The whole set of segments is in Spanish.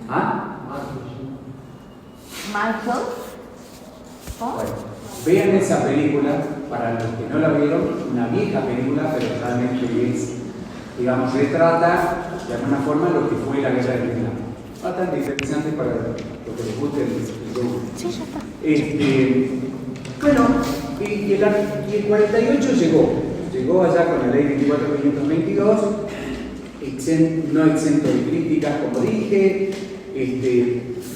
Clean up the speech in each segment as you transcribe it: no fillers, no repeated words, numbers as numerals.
¿Ah? Michael. ¿Oh? Bueno, vean esa película, para los que no la vieron, una vieja película, pero realmente es, digamos, retrata de alguna forma lo que fue la guerra de Vietnam. Bastante interesante para lo que les guste el grupo. Sí, ya está. Bueno, y el 48 llegó allá con la ley 24.522, no exento de críticas, como dije.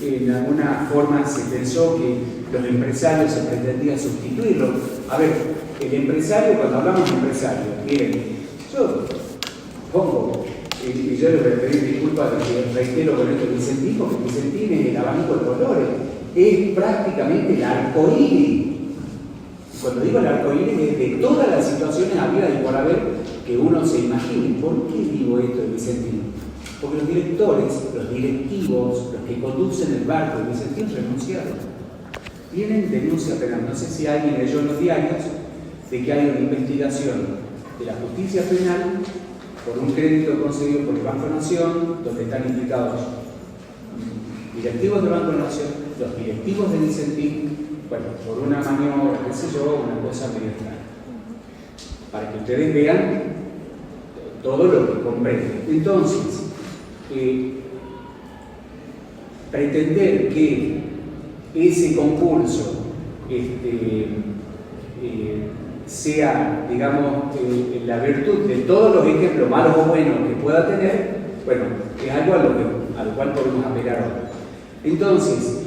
En alguna forma se pensó que los empresarios se pretendía sustituirlo. A ver, el empresario, cuando hablamos de empresario, miren, yo pongo, y yo les voy a pedir disculpas de que reitero con esto Vicentín, porque Vicentín es el abanico de colores, es prácticamente el arcoíris. Cuando digo el arcoíris es de todas las situaciones habidas y por haber que uno se imagine. ¿Por qué digo esto de Vicentín? Porque los directores, los directivos, los que conducen el barco de Vicentín renunciaron. Tienen denuncia penal. No sé si alguien leyó en los diarios de que hay una investigación de la justicia penal por un crédito concedido por el Banco Nación, donde están implicados directivos del Banco Nación, los directivos de Vicentín, bueno, por una maniobra, qué sé yo, una cosa medio extraña. Para que ustedes vean todo lo que comprenden. Entonces, pretender que ese concurso sea, digamos, la virtud de todos los ejemplos malos o buenos que pueda tener, bueno, es algo a lo cual podemos apelar ahora. Entonces,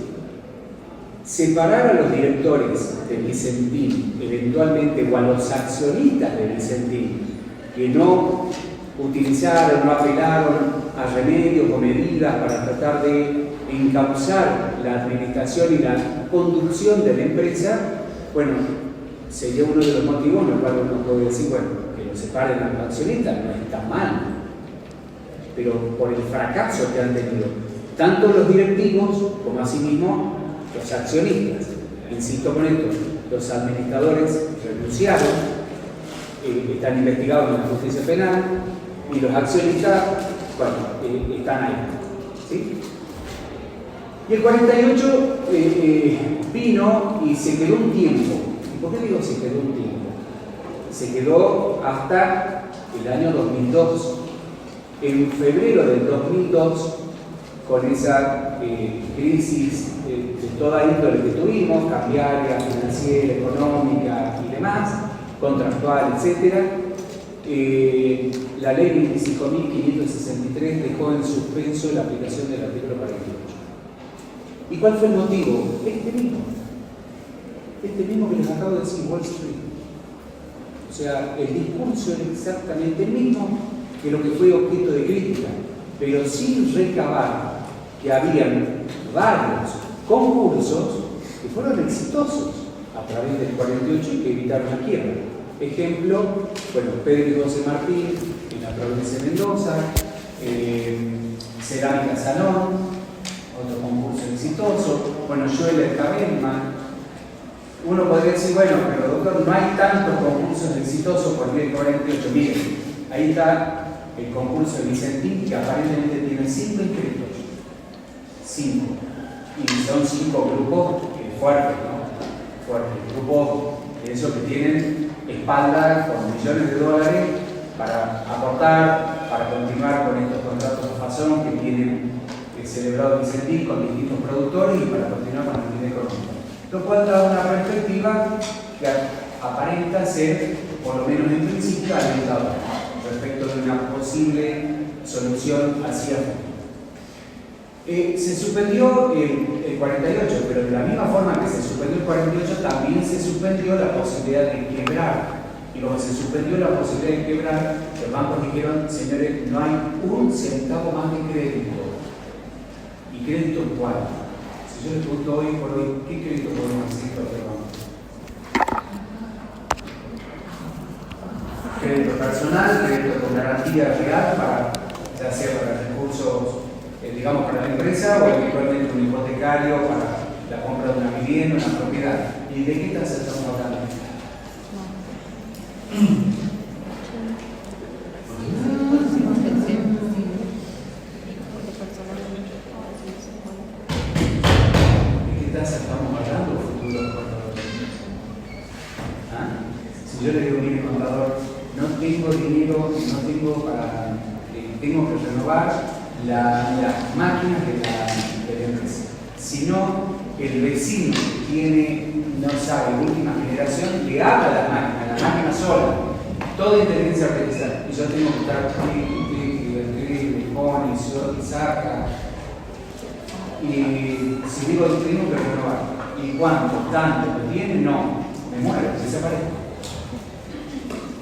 separar a los directores de Vicentín, eventualmente, o a los accionistas de Vicentín, que no utilizaron, no apelaron a remedios o medidas para tratar de encauzar la administración y la conducción de la empresa, bueno, sería uno de los motivos en los cuales uno puede decir, bueno, que lo separen a los accionistas no está mal, pero por el fracaso que han tenido tanto los directivos como asimismo los accionistas. Insisto con esto, los administradores renunciaron, están investigados en la justicia penal, y los accionistas, bueno, están ahí. ¿Sí? Y el 48 vino y se quedó un tiempo. ¿Y por qué digo se quedó un tiempo? Se quedó hasta el año 2002. En febrero del 2002, con esa crisis de toda índole que tuvimos, cambiaria, financiera, económica y demás, contractual, etc., la ley 25.563 dejó en suspenso la aplicación del artículo 48. ¿Y cuál fue el motivo? Este mismo que les acabo de decir, Wall Street. O sea, el discurso era exactamente el mismo que lo que fue objeto de crítica, pero sin recabar que habían varios concursos que fueron exitosos a través del 48 y que evitaron la quiebra. Ejemplo, bueno, Pedro y José Martín en la provincia de Mendoza, Cerámica Salón, otro concurso exitoso, bueno, Joel Cabelman. Uno podría decir, bueno, pero doctor, no hay tantos concursos exitosos por el 48. Miren, ahí está el concurso de Vicentín, que aparentemente tiene 5 inscritos. 5. Y son 5 grupos fuertes, ¿no? Fuertes. Grupos de esos que tienen espaldas con millones de dólares para aportar, para continuar con estos contratos de fasón que tienen celebrado Vicentín con distintos productores y para continuar con la actividad económica. Lo cual da una perspectiva que aparenta ser, por lo menos en principio, alentadora respecto de una posible solución hacia futuro. Se suspendió el 48, pero de la misma forma que se suspendió el 48, también se suspendió la posibilidad de quebrar. Y como se suspendió la posibilidad de quebrar, los bancos dijeron, señores, no hay un centavo más de crédito. ¿Y crédito cuál? Si yo les pregunto hoy por hoy, ¿qué crédito podemos hacer para el banco? Crédito personal, crédito con garantía real, para, ya sea para recursos, digamos, para la empresa, o eventualmente un hipotecario para la compra de una vivienda, una propiedad. ¿Y de qué tasa estamos hablando? Si yo le digo, mire contador, no tengo dinero, no tengo para, tengo que renovar las máquinas de la empresa. Si no, el vecino que tiene, no sabe, última generación, le habla a la máquina sola, toda inteligencia artificial. Y yo tengo que estar le pone, y saca. Y si digo, tengo que renovar. ¿Y cuánto? ¿Tanto? ¿Lo tiene? No. Me muero, desaparezco.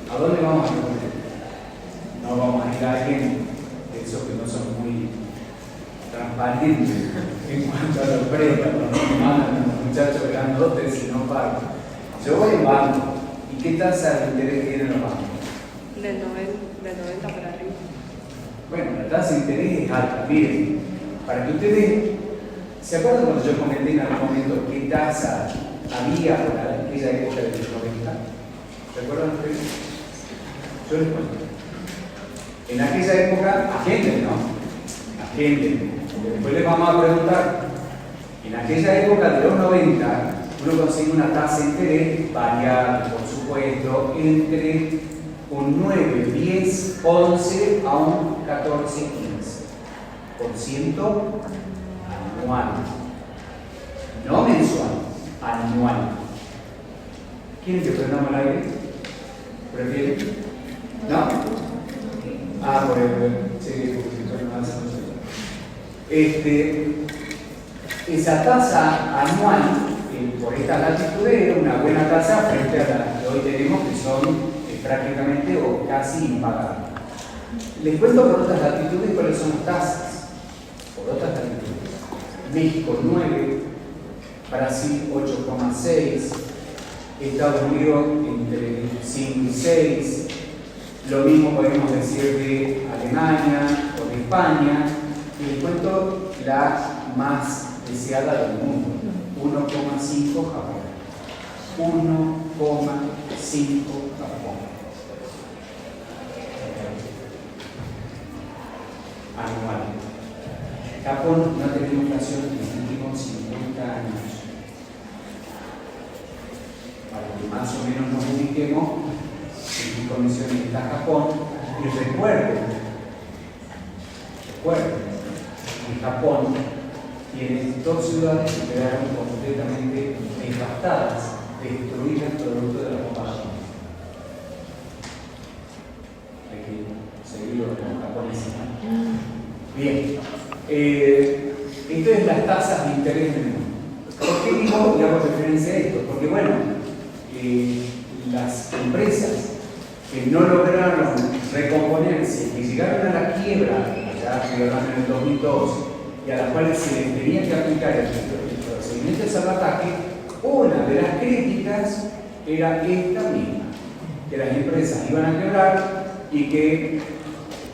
¿A dónde vamos a responder? No vamos a ir a alguien de esos que no son muy transparentes en cuanto a los préstamos, no mandan los muchachos grandotes y no pagan. Yo voy al banco. ¿Y qué tasa de interés tienen los bancos? Del 90 para arriba. Bueno, la tasa de interés es alta. Miren, para que ustedes se acuerdan cuando yo comenté en algún momento qué tasa había por aquella época de los 90. ¿Recuerdan ustedes? Yo les cuento. En aquella época, agenden, ¿no? Agenden. Después les vamos a preguntar. En aquella época de los 90, uno consigue una tasa de interés variable, por supuesto, entre un 9, 10, 11 a un 14, 15% anual. No mensual, anual. ¿Quieren que prendamos el aire? ¿Prefieren? ¿No? Ah, por el... Sí, esa tasa anual, por estas latitudes, era una buena tasa frente a la que hoy tenemos, que son prácticamente o casi impagables. Les cuento por otras latitudes cuáles son las tasas. Por otras latitudes. México 9, Brasil 8,6, Estados Unidos entre 5 y 6, lo mismo podemos decir de Alemania o de España, y les cuento la más deseada del mundo, 1,5 Japón. 1,5 Japón. Anual. Japón no ha tenido inflación en los últimos 50 años. Para que más o menos nos ubiquemos en qué condiciones está Japón. Y recuerden, en Japón tienen 2 ciudades que quedaron completamente devastadas, destruidas producto de la bomba atómica. Hay que seguirlo con los japoneses. Bien, entonces las tasas de interés del mundo. ¿Por qué digo y hago referencia a esto? Porque bueno, las empresas que no lograron recomponerse, que llegaron a la quiebra, ya llegaron en el 2002, y a las cuales se les tenía que aplicar el procedimiento de salvataje, una de las críticas era esta misma, que las empresas iban a quebrar y que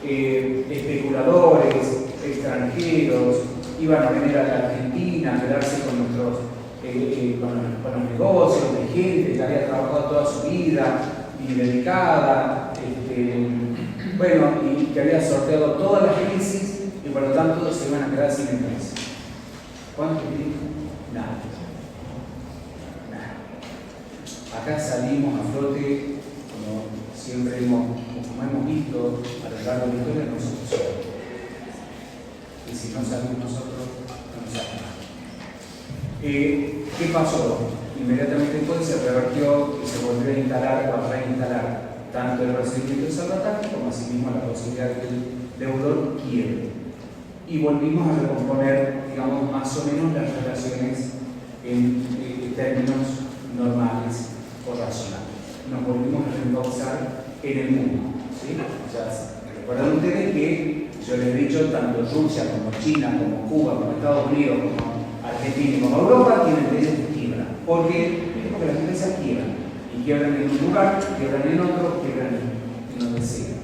especuladores extranjeros iban a venir a la Argentina a quedarse con los negocios de gente que había trabajado toda su vida y dedicada, bueno, y que había sorteado todas las crisis y por lo tanto se iban a quedar sin empresa. ¿Cuánto tiempo? Nada. Acá salimos a flote, como siempre hemos visto a lo largo de la historia, nosotros solos. Y si no salimos nosotros, no nos salimos. ¿Qué pasó? Inmediatamente después se revertió y se volvió a instalar o a reinstalar tanto el procedimiento de salvataje como asimismo la posibilidad de que el deudor quiebre. Y volvimos a recomponer, digamos, más o menos las relaciones en términos normales o razonables. Nos volvimos a reencauzar en el mundo. ¿Sí? Ya recuerdan ustedes que yo les he dicho, tanto Rusia como China, como Cuba, como Estados Unidos, como Argentina y como Europa tienen leyes de quiebra. ¿Por qué? Porque las empresas quiebran. Y quiebran en un lugar, quiebran en otro, quiebran en donde sea.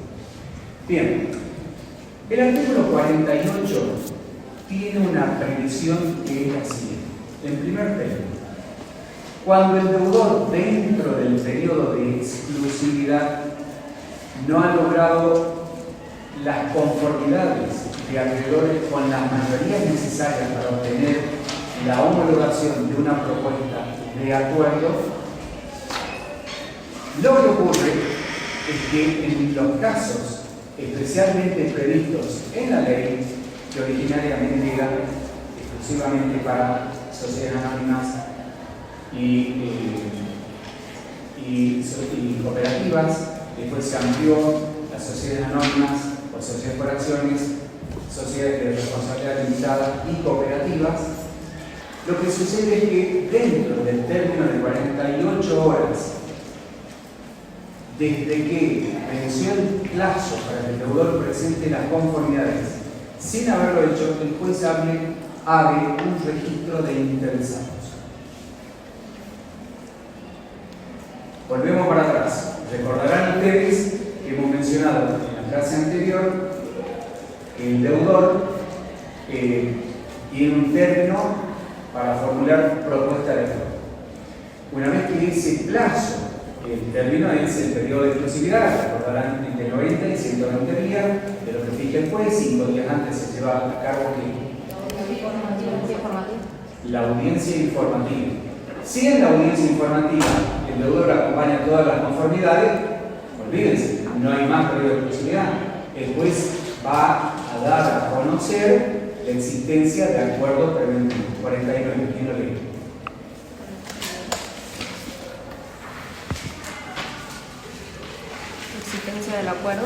Bien. El artículo 48 tiene una previsión que es la siguiente. En primer término, cuando el deudor dentro del periodo de exclusividad no ha logrado las conformidades de acreedores con las mayorías necesarias para obtener la homologación de una propuesta de acuerdo, Lo que ocurre es que en los casos especialmente previstos en la ley, que originariamente eran exclusivamente para sociedades anónimas y cooperativas, después se amplió las sociedades anónimas por sociedades por acciones, sociedades de responsabilidad limitada y cooperativas. Lo que sucede es que dentro del término de 48 horas desde que venció el plazo para que el deudor presente las conformidades sin haberlo hecho, el juez abre un registro de interesados. Volvemos para atrás. Recordarán ustedes que hemos mencionado en la clase anterior que el deudor tiene un término para formular propuesta de pago. Una vez que ese plazo, el término es el periodo de exclusividad, recordarán entre 90 y 120 días de lo que fija el juez, 5 días antes se lleva a cabo la audiencia informativa. Si en la audiencia informativa el deudor acompaña todas las conformidades, olvídense, no hay más periodo de exclusividad. El juez va a dar a conocer la existencia de acuerdo preventivo. 49, ¿quién lo lee? Existencia del acuerdo.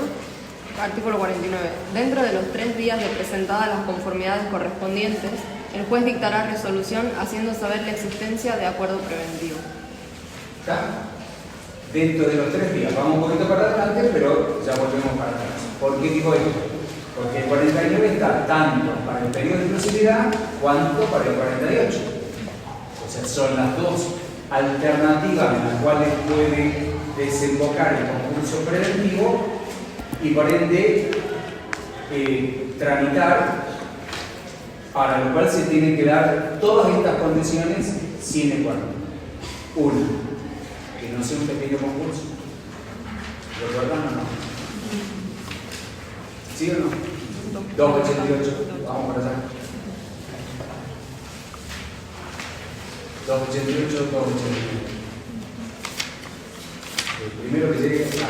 Artículo 49. Dentro de los 3 días de presentadas las conformidades correspondientes, el juez dictará resolución haciendo saber la existencia de acuerdo preventivo. ¿Está? Dentro de los 3 días. Vamos un poquito para adelante, pero ya volvemos para atrás. ¿Por qué digo esto? Porque el 49 está tanto para el periodo de exclusividad cuanto para el 48. O sea, son las dos alternativas en las cuales puede desembocar el concurso preventivo y por ende tramitar, para lo cual se tienen que dar todas estas condiciones sine qua non. Una, que no sea un pequeño concurso. ¿Lo recuerdan o no? ¿Sí o no? 288, vamos para allá. 288, 289. El primero que llegue es A.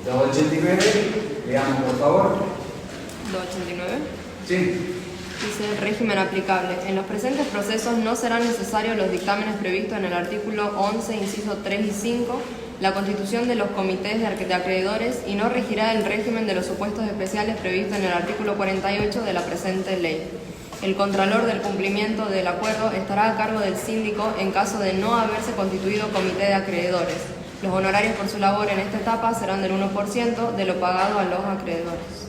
289, leamos por favor. 289. Sí. Dice el régimen aplicable. En los presentes procesos no serán necesarios los dictámenes previstos en el artículo 11, inciso 3 y 5, la constitución de los comités de acreedores y no regirá el régimen de los supuestos especiales previstos en el artículo 48 de la presente ley. El contralor del cumplimiento del acuerdo estará a cargo del síndico en caso de no haberse constituido comité de acreedores. Los honorarios por su labor en esta etapa serán del 1% de lo pagado a los acreedores.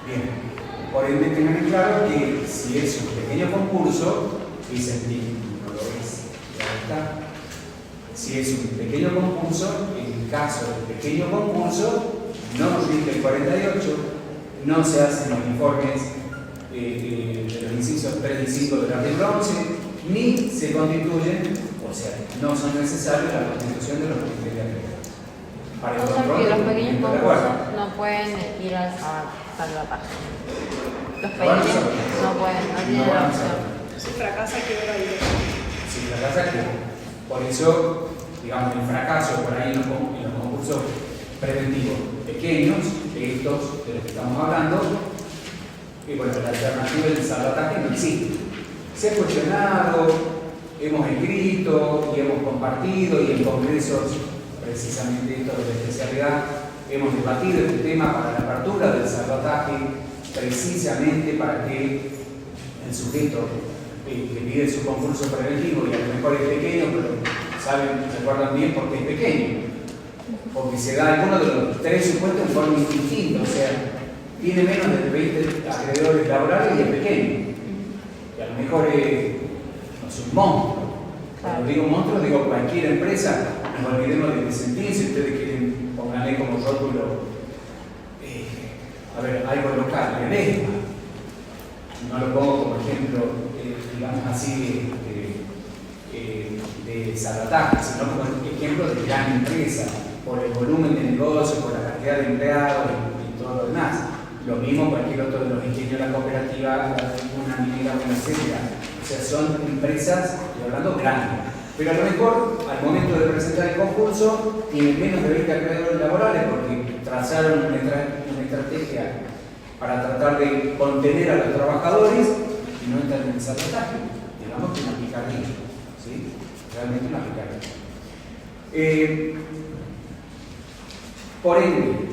Bien, por ende tengan en claro que si es un pequeño concurso, dice el título, no lo es, ya está. Si es un pequeño concurso, en el caso del pequeño concurso, no rige el 48, no se hacen los informes de los incisos 3 y 5 del artículo 11, ni se constituyen, o sea, no son necesarios la constitución de los comités de acreedores. Para el control que los del pequeños cumplimiento del concursos acuerdo. no pueden ir al salvataje. Los pequeños no pueden, no tienen la opción. Si fracasa, quiebra y Si fracasa, que por eso, digamos, el fracaso por ahí en los concursos preventivos pequeños, estos de los que estamos hablando, y bueno, la alternativa del salvataje no existe. Se ha cuestionado, hemos escrito y hemos compartido, y en congresos, precisamente esto de la especialidad, hemos debatido este tema para la apertura del salvataje, precisamente para que el sujeto que pide su concurso preventivo, y a lo mejor es pequeño, pero recuerdan bien por qué es pequeño, porque se da alguno de los 3 supuestos en forma indistinta, o sea, tiene menos de 20 acreedores laborales y es pequeño, y a lo mejor es un monstruo. Cuando digo monstruo, digo cualquier empresa, no olvidemos de sentir, si ustedes quieren, pónganle como rótulo, algo local, Ledesma. No lo pongo como ejemplo, digamos así, de salvataje, sino como ejemplo de gran empresa, por el volumen de negocio, por la cantidad de empleados y todo lo demás. Lo mismo cualquier otro de los ingenieros de la cooperativa, una minera, una etcétera. O sea, son empresas, estoy hablando grandes. Pero a lo mejor, al momento de presentar el concurso, tienen menos de 20 acreedores laborales porque trazaron una estrategia para tratar de contener a los trabajadores y no entran en el sabotaje. Digamos que una picardía, ¿sí? Realmente una picardía. Por ende,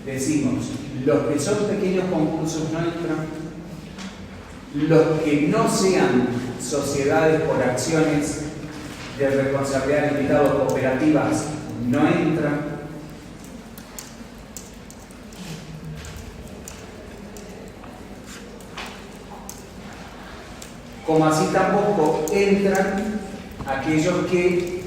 decimos, los que son pequeños concursos no entran, los que no sean sociedades por acciones de responsabilidad limitada o cooperativas no entran, como así tampoco entran aquellos que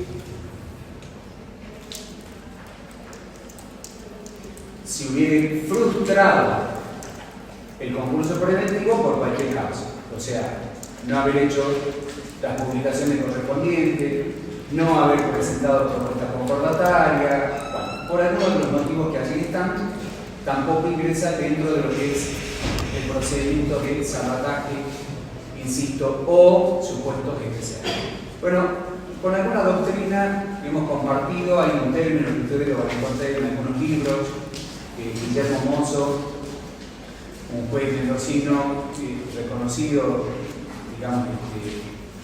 se hubieran frustrado el concurso preventivo por cualquier causa, o sea, no haber hecho las publicaciones correspondientes, no haber presentado propuestas concordatarias, bueno, por algunos de los motivos que allí están, tampoco ingresa dentro de lo que es el procedimiento de sabotaje, insisto, o supuestos especiales. Bueno, con alguna doctrina hemos compartido, hay un término que ustedes lo van a encontrar en algunos libros, Guillermo Mozo, un juez mendocino reconocido, digamos,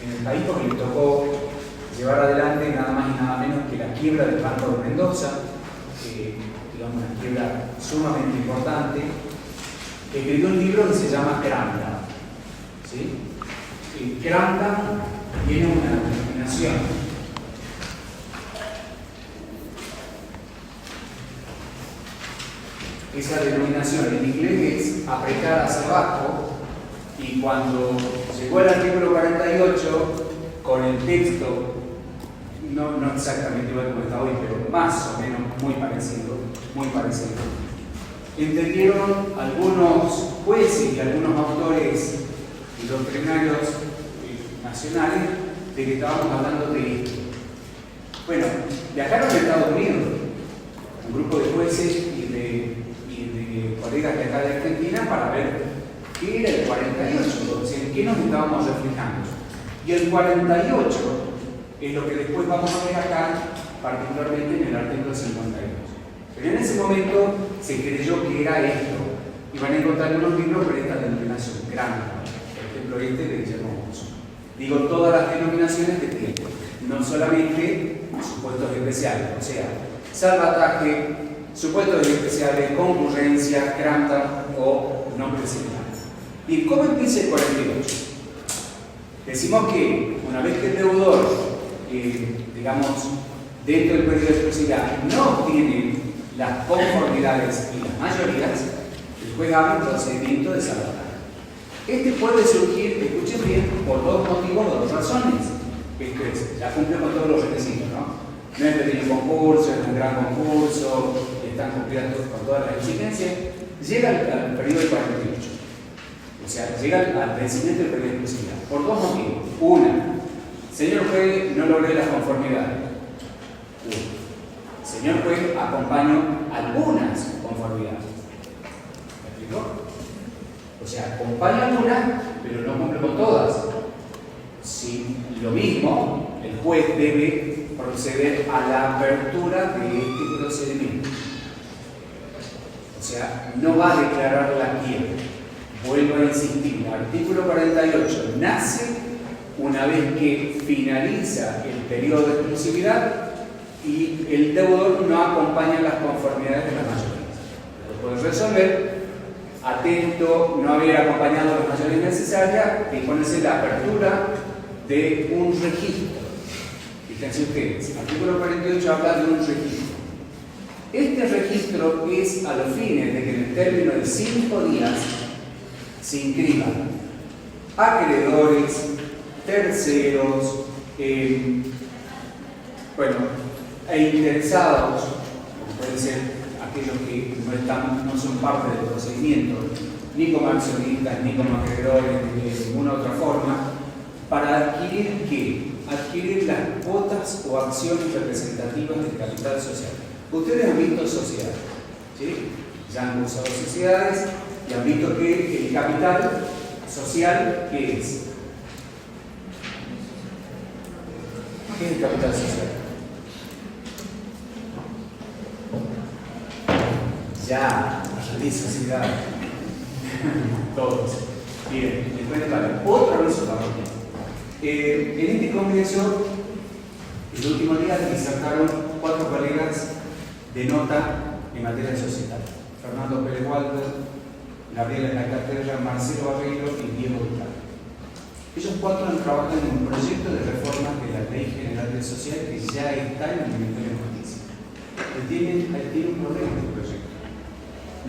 en el país porque le tocó llevar adelante nada más y nada menos que la quiebra del Banco de Mendoza, digamos una quiebra sumamente importante. Escribió un libro que se llama Cramda, ¿sí? Cramda tiene una denominación. Esa denominación en inglés es apretar hacia abajo, y cuando llegó el artículo 48, con el texto, no exactamente igual como está hoy, pero más o menos muy parecido, entendieron algunos jueces y algunos autores y doctrinarios nacionales de que estábamos hablando de esto. Bueno, viajaron a Estados Unidos, un grupo de jueces y de colegas de acá de Argentina para ver qué era el 48, o sea, en qué nos estábamos reflejando. Y el 48 es lo que después vamos a ver acá, particularmente en el artículo 52. Pero en ese momento se creyó que era esto, y van a encontrar unos libros con esta denominación, grande, por ejemplo este de Guillermo Mozo. Digo, todas las denominaciones que tienen, no solamente supuestos especiales, o sea, salvataje, supuestos especiales, concurrencia, cranta o no presentable. ¿Y cómo empieza el 48? Decimos que una vez que el deudor, digamos, dentro del periodo de exclusividad no obtiene las conformidades y las mayorías, el juez abre un procedimiento de salvataje. Este puede surgir, escuchen bien, por dos motivos o dos razones. Esto es, ya cumple con todos los requisitos, ¿no? No es pequeño concurso, es un gran concurso, están cumplidas con todas las exigencias, llega al periodo del 48. O sea, llega al vencimiento del periodo de exclusividad. Por dos motivos. Una, señor juez, no logré las conformidades. Señor juez, acompaño algunas conformidades. ¿Me explico? O sea, acompaño algunas, pero no cumple con todas. Si lo mismo, el juez debe proceder a la apertura de este procedimiento. O sea, no va a declarar la quiebra. Vuelvo a insistir, el artículo 48 nace una vez que finaliza el periodo de exclusividad y el deudor no acompaña las conformidades de las mayorías. Lo puede resolver, atento, no haber acompañado las mayorías necesarias, disponerse la apertura de un registro. Fíjense ustedes, el artículo 48 habla de un registro. Este registro es a los fines de que en el término de 5 días se inscriban acreedores, terceros, interesados, como pueden ser aquellos que no son parte del procedimiento, ni como accionistas, ni como acreedores, ni de ninguna otra forma, para adquirir ¿qué? Adquirir las cuotas o acciones representativas del capital social. Ustedes han visto sociedades, ¿sí? Ya han usado sociedades y han visto que el capital social, ¿qué es? ¿Qué es el capital social? Ya, la sociedad. Todos. Bien, les cuento algo. Otra aviso parroquial. En este congreso, el último día disertaron 4 colegas de nota en materia societaria. Fernando Pérez Walter, Gabriela Nacatella, Marcelo Barreiro y Diego Vital. Ellos 4 han trabajado en un proyecto de reforma de la Ley General de Sociedad que ya está en el Ministerio de Justicia. Tiene un problema este proyecto.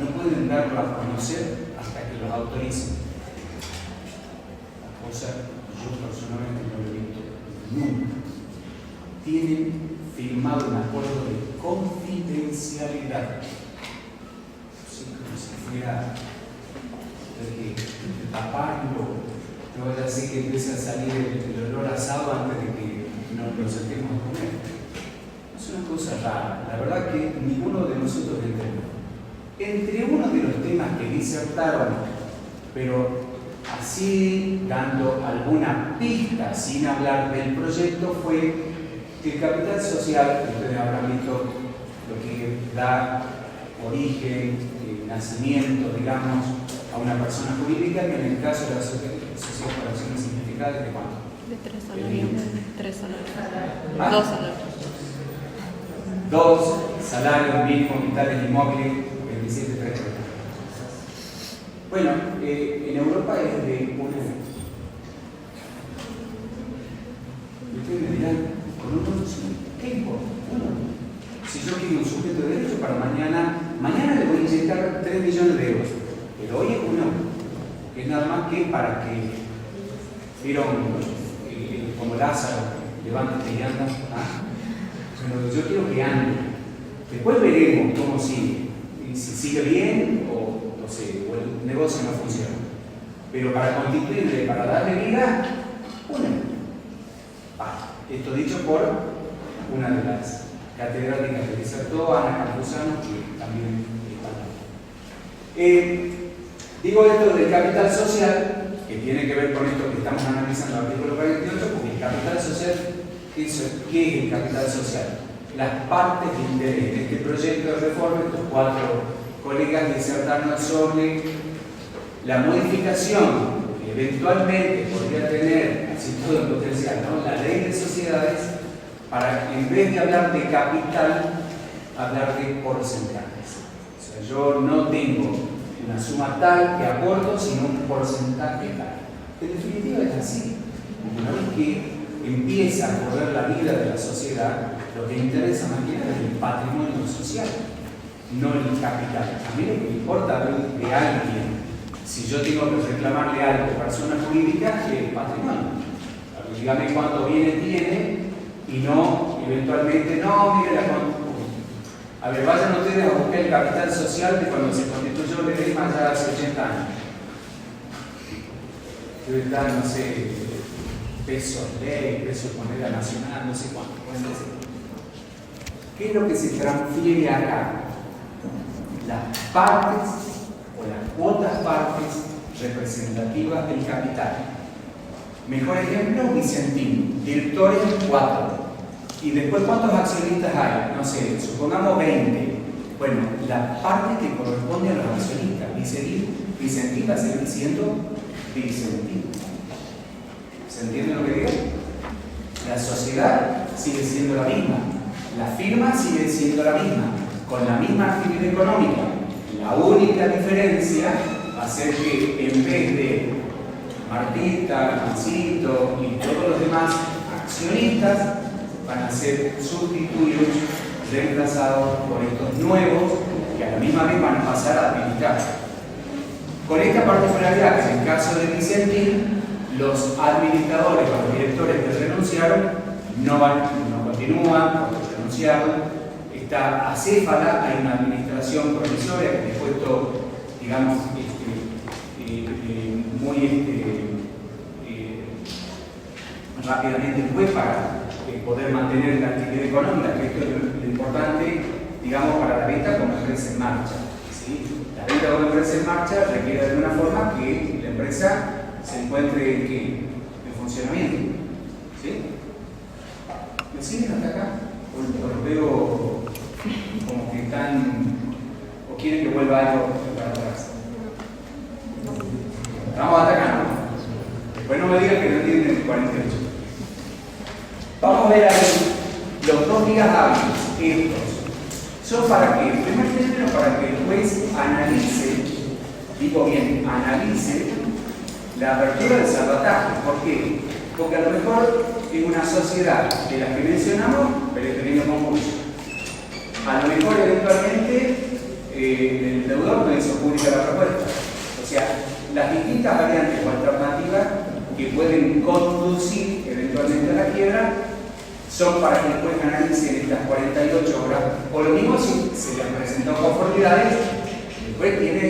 No pueden darlo a conocer hasta que los autoricen. La cosa, yo personalmente no lo he visto nunca. Tienen firmado un acuerdo de confidencialidad. Así como si fuera de taparlo, no vaya a ser que empiece a salir el olor asado antes de que nos lo sentemos a comer. Es una cosa rara. La verdad que ninguno de nosotros entendemos. Entre uno de los temas que disertaron, pero así dando alguna pista sin hablar del proyecto, fue que el capital social, ustedes habrán visto lo que da origen, nacimiento, digamos, a una persona jurídica, que en el caso de la sociedad por acciones simplificadas, ¿de cuánto? De 3 salarios. 3 salarios. ¿Ah? 2 salarios. 2 salarios mínimos vitales inmóviles, 27,3. Bueno, en Europa es de 1 euro. Y ustedes me dirán, con 1 euro, ¿qué importa? 1 euro. Si yo quiero un sujeto de derecho para mañana le voy a inyectar 3 millones de euros, pero hoy es 1 euro. Que es nada más que para que vieron como Lázaro, levántate y anda. Pero yo quiero que ande. Después veremos cómo sigue. Y si sigue bien o no sé, o el negocio no funciona. Pero para constituirle, para darle vida, 1 euro. Esto dicho por una de las catedráticas que disertó, Ana Campuzano, que también está. Digo esto del capital social, que tiene que ver con esto que estamos analizando en el artículo 48, porque el capital social, ¿qué es el capital social? Las partes de interés de este proyecto de reforma, estos 4 colegas disertaron sobre la modificación que eventualmente podría tener, así todo en potencial, ¿no?, la ley de sociedades, para en vez de hablar de capital, hablar de porcentajes. O sea, yo no tengo una suma tal que aporto, sino un porcentaje tal. En definitiva es así. Una vez que empieza a correr la vida de la sociedad, lo que interesa más que nada es el patrimonio social, no el capital. A mí lo que me importa de alguien, si yo tengo que reclamarle algo a persona jurídica, es el patrimonio. Dígame cuánto bienes tiene y no, eventualmente, no, mire la a ver, vayan ustedes a buscar el capital social de cuando se constituyó el EDEMA ya hace 80 años. Debe estar, no sé, pesos ley, pesos moneda nacional, no sé cuánto. ¿Qué es lo que se transfiere acá? Las partes o las cuotas partes representativas del capital. Mejor ejemplo, Vicentino, directores 4. Y después, ¿cuántos accionistas hay? No sé, supongamos 20. Bueno, la parte que corresponde a los accionistas, Vicentín va a seguir siendo Vicentín. ¿Se entiende lo que digo? La sociedad sigue siendo la misma. La firma sigue siendo la misma, con la misma actividad económica. La única diferencia va a ser que en vez de Martita, Mancito y todos los demás accionistas, van a ser sustituidos, reemplazados por estos nuevos que a la misma vez van a pasar a administrar. Con esta particularidad que en el caso de Vicentín, los administradores o los directores que renunciaron no continúan porque renunciaron. Está acéfala, hay una administración provisoria que he puesto, digamos, muy rápidamente después para poder mantener la actividad económica, que esto es lo importante, digamos, para la venta como empresa en marcha. ¿Sí? La venta como empresa en marcha requiere de alguna forma que la empresa se encuentre en funcionamiento. ¿Sí? ¿Siguen hasta acá? O los veo como que están, o quieren que vuelva algo para atrás. Estamos hasta acá, ¿no? Después no me digan que no entienden el 48. Vamos a ver ahí los 2 días hábiles, estos. ¿Son para qué? En primer término, para que el juez analice, digo bien, analice la apertura del salvataje. ¿Por qué? Porque a lo mejor en una sociedad de las que mencionamos, pero he tenido concurso, a lo mejor eventualmente el deudor no hizo pública la propuesta. O sea, las distintas variantes o alternativas que pueden conducir eventualmente a la quiebra son para que el juez analice en estas 48 horas. O lo mismo si se les presentó conformidades, el juez tiene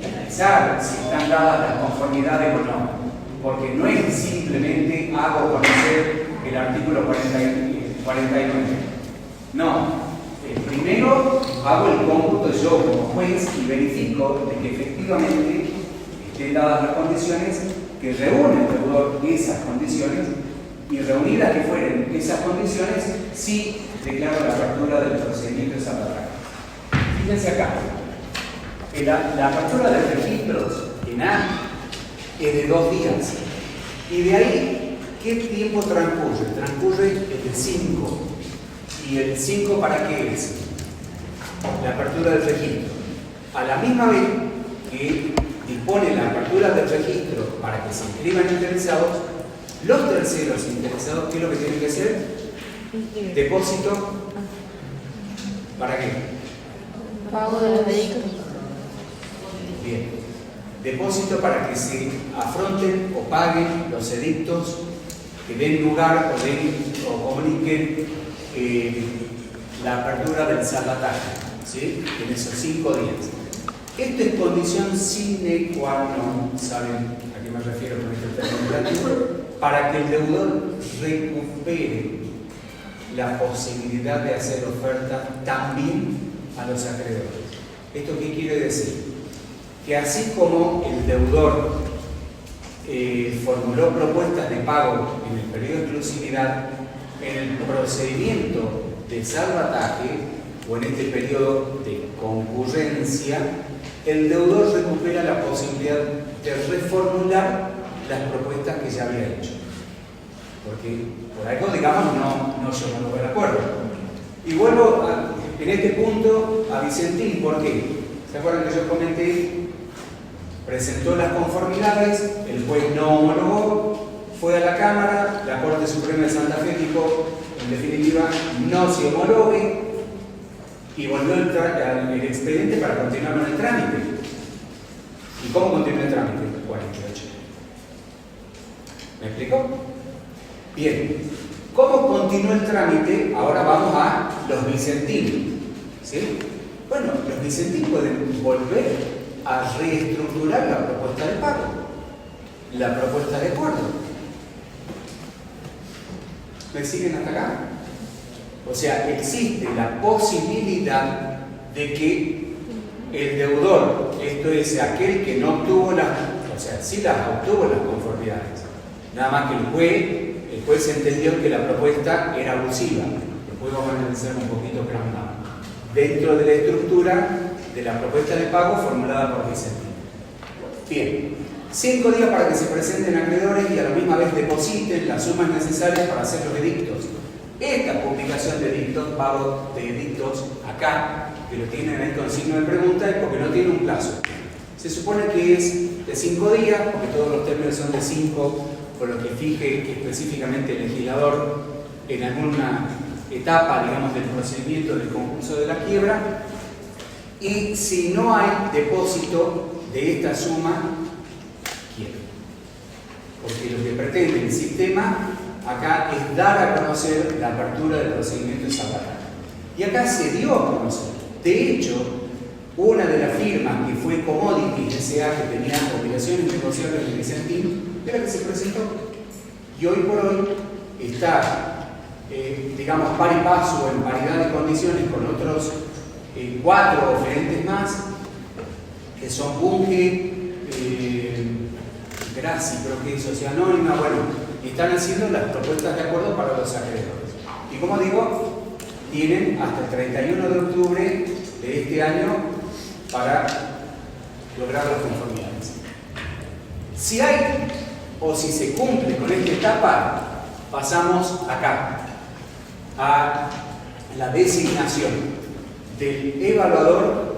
que analizar si están dadas las conformidades o no. Porque no es simplemente hago conocer el artículo 49. No. Primero hago el cómputo yo como juez y verifico de que efectivamente estén dadas las condiciones que reúne el deudor esas condiciones, y reunidas que fueren esas condiciones, sí declaro la apertura del procedimiento de salvataje. Fíjense acá, la apertura de registros en A es de 2 días, y de ahí, ¿qué tiempo transcurre? Transcurre el 5. ¿Y el 5 para qué es? La apertura del registro. A la misma vez que dispone la apertura del registro para que se inscriban interesados, los terceros interesados, ¿qué es lo que tienen que hacer? Depósito. ¿Para qué? Pago de los delitos. Bien. Depósito para que se afronten o paguen los edictos que den lugar o comuniquen la apertura del salvataje, ¿sí? En esos 5 días. Esto es condición sine qua non, ¿saben a qué me refiero con este término? Para que el deudor recupere la posibilidad de hacer oferta también a los acreedores. ¿Esto qué quiere decir? Que así como el deudor formuló propuestas de pago en el periodo de exclusividad, en el procedimiento de salvataje o en este periodo de concurrencia, el deudor recupera la posibilidad de reformular las propuestas que ya había hecho. Porque por algo, digamos, no llegó a el acuerdo. Y vuelvo en este punto a Vicentín. ¿Por qué? ¿Se acuerdan que yo comenté? Presentó las conformidades, el juez no homologó, fue a la Cámara, la Corte Suprema de Santa Fe dijo, en definitiva, no se homologue, y volvió el expediente para continuar con el trámite. ¿Y cómo continuó el trámite? 48. ¿Me explicó? Bien. ¿Cómo continuó el trámite? Ahora vamos a los vicentinos. ¿Sí? Bueno, los vicentinos pueden volver a reestructurar la propuesta de pago, la propuesta de acuerdo. ¿Me siguen hasta acá? O sea, existe la posibilidad de que el deudor, esto es aquel que no obtuvo sí las obtuvo las conformidades, nada más que el juez entendió que la propuesta era abusiva. Después vamos a analizar un poquito dentro de la estructura de la propuesta de pago formulada por Vicentino. Bien, 5 días para que se presenten acreedores y a la misma vez depositen las sumas necesarias para hacer los edictos. Esta publicación de edictos, pago de edictos acá, que lo tienen ahí con signo de pregunta, es porque no tiene un plazo. Se supone que es de 5 días, porque todos los términos son de 5, por lo que fije específicamente el legislador en alguna etapa, digamos, del procedimiento del concurso de la quiebra. Y si no hay depósito de esta suma, quiebra. Porque lo que pretende el sistema acá es dar a conocer la apertura del procedimiento de salvataje. Y acá se dio a conocer. De hecho, una de las firmas que fue Commodities S.A., que tenía obligaciones negociables de Vicentín, era que se presentó. Y hoy por hoy está, digamos, par y paso en paridad de condiciones con otros 4 oferentes más, que son Bunge, Graci, creo que es Sociedad Anónima, bueno, y están haciendo las propuestas de acuerdo para los acreedores. Y como digo, tienen hasta el 31 de octubre de este año para lograr las conformidades. Si hay o si se cumple con esta etapa, pasamos acá a la designación del evaluador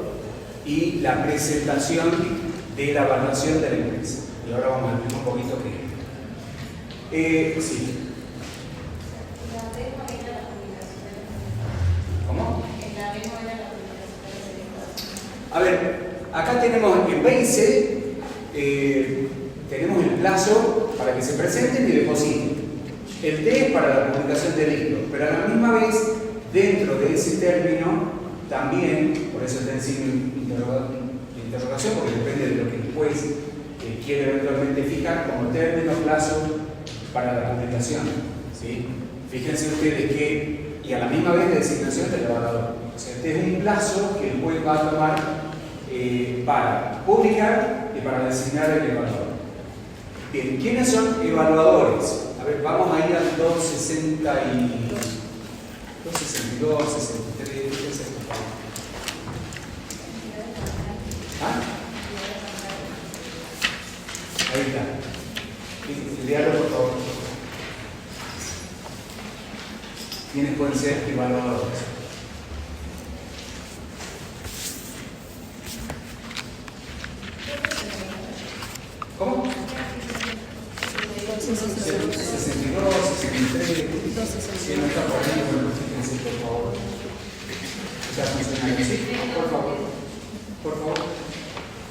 y la presentación de la evaluación de la empresa. Y ahora vamos a ver un poquito qué. Sí. ¿Cómo? A ver, acá tenemos en BIC, tenemos el plazo para que se presenten y depositen. El T es para la publicación del libro, pero a la misma vez, dentro de ese término, también, por eso está en signo de interrogación, porque depende de lo que el juez quiere eventualmente fijar como término, plazo para la publicación. ¿Sí? Fíjense ustedes que, y a la misma vez de designación del evaluador. O sea, este es un plazo que el juez va a tomar para publicar y para designar el evaluador. Bien, ¿quiénes son evaluadores? A ver, vamos a ir al 260 y 262, 63, ¿qué es esto? ¿Ah? Ahí está. Léalo, por favor. ¿Quiénes pueden ser evaluadores? ¿Cómo? 62, 63, si no está por ahí, bueno, fíjense, por favor. Ya funciona aquí, ¿sí? Por favor. Por favor.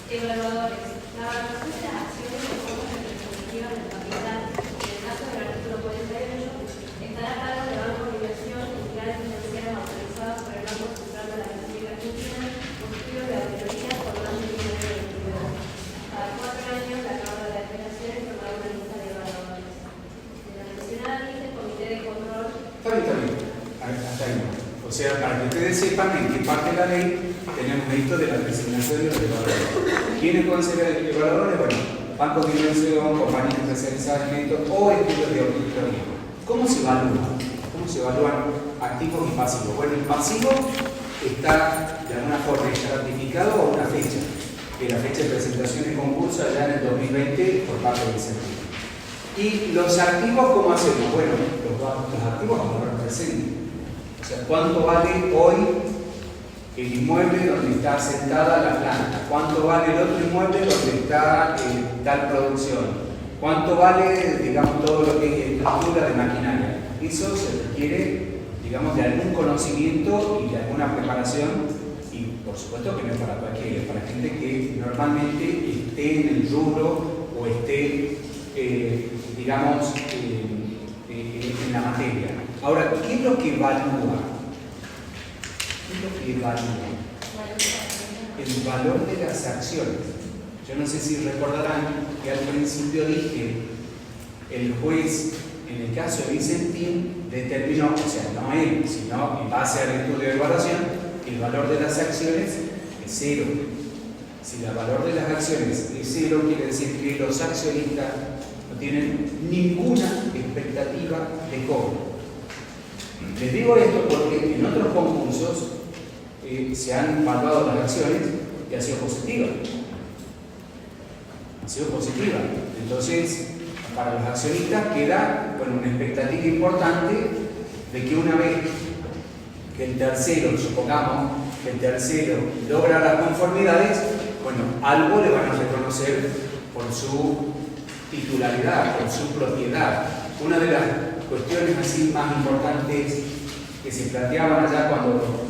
Evaluadores. La evaluación de las acciones o fondos de perspectiva del capital, en el caso del artículo 48, estará a cargo del Banco de Inversión y entidades financieras autorizadas por el Banco Central de la República Argentina, constituidos de auditoría por más de 1922. Cada 4 años, la Cámara de Apelaciones tomará una lista de evaluadores. De la mencionada lista, el Comité de Control. Está bien. Hasta ahí. O sea, para que ustedes sepan en qué parte de la ley tenemos esto de la designación de los evaluadores. ¿Quiénes pueden ser evaluadores? Bueno, bancos de inversión, compañías especializadas en esto o estudios de auditoría. ¿Cómo se evalúan? ¿Cómo se evalúan activos y pasivos? Bueno, el pasivo está de alguna forma estratificado a una fecha, que la fecha de presentación y concurso allá en el 2020 por parte del CERTI. ¿Y los activos cómo hacemos? Bueno, los activos como lo representan. O sea, ¿cuánto vale hoy el inmueble donde está asentada la planta? ¿Cuánto vale el otro inmueble donde está tal producción? ¿Cuánto vale, digamos, todo lo que es estructura de maquinaria? Eso se requiere, digamos, de algún conocimiento y de alguna preparación, y por supuesto que no es para cualquiera, es para gente que normalmente esté en el rubro o esté, digamos, en la materia. Ahora, ¿qué es lo que evalúa? ¿Qué es lo que evalúa? El valor de las acciones. Yo no sé si recordarán que al principio dije, el juez, en el caso de Vicentín, determinó, o sea, no él, sino en base al estudio de evaluación, que el valor de las acciones es cero. Si el valor de las acciones es cero, quiere decir que los accionistas no tienen ninguna expectativa de cobro. Les digo esto porque en otros concursos se han evaluado las acciones y ha sido positiva. Ha sido positiva. Entonces, para los accionistas queda una expectativa importante de que una vez que el tercero, supongamos que el tercero logra las conformidades, algo le van a reconocer por su titularidad, por su propiedad. Una de las cuestiones así más importantes que se planteaban allá cuando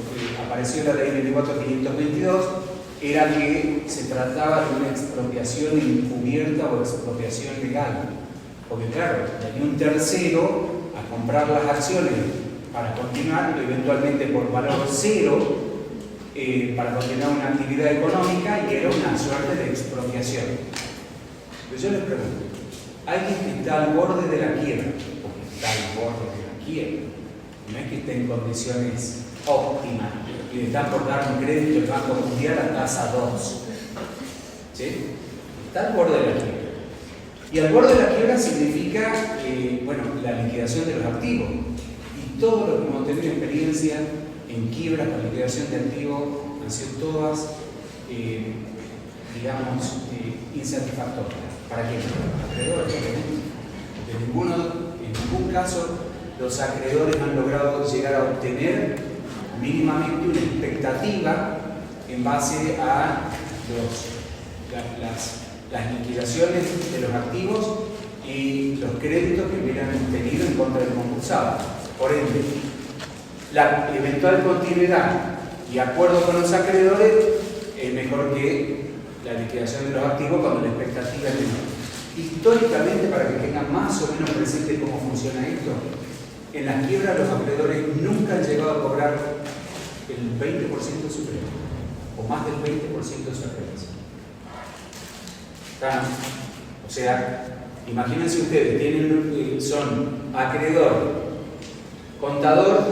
apareció la ley 24.522 era que se trataba de una expropiación encubierta o expropiación legal. Porque claro, venía un tercero a comprar las acciones para continuar, eventualmente por valor cero, para continuar una actividad económica, y era una suerte de expropiación. Pero yo les pregunto, alguien que está al borde de la quiebra, porque está al borde de la quiebra, no es que esté en condiciones óptimas y le están por dar un crédito el Banco Mundial a tasa 2, ¿sí? Está al borde de la quiebra. Y al borde de la quiebra significa la liquidación de los activos. ¿Y todos los que hemos tenido experiencia en quiebras para liquidación de activos han sido todas, insatisfactorias. ¿Para qué? Acreedores, en ningún caso los acreedores han logrado llegar a obtener mínimamente una expectativa en base a las liquidaciones de los activos y los créditos que hubieran tenido en contra del concursado. Por ende, la eventual continuidad y acuerdo con los acreedores es mejor que la liquidación de los activos cuando la expectativa es menor. Históricamente, para que tengan más o menos presente cómo funciona esto, en las quiebras los acreedores nunca han llegado a cobrar el 20% de su crédito, o más del 20% de su acreedores. O sea, imagínense ustedes, son acreedor, contador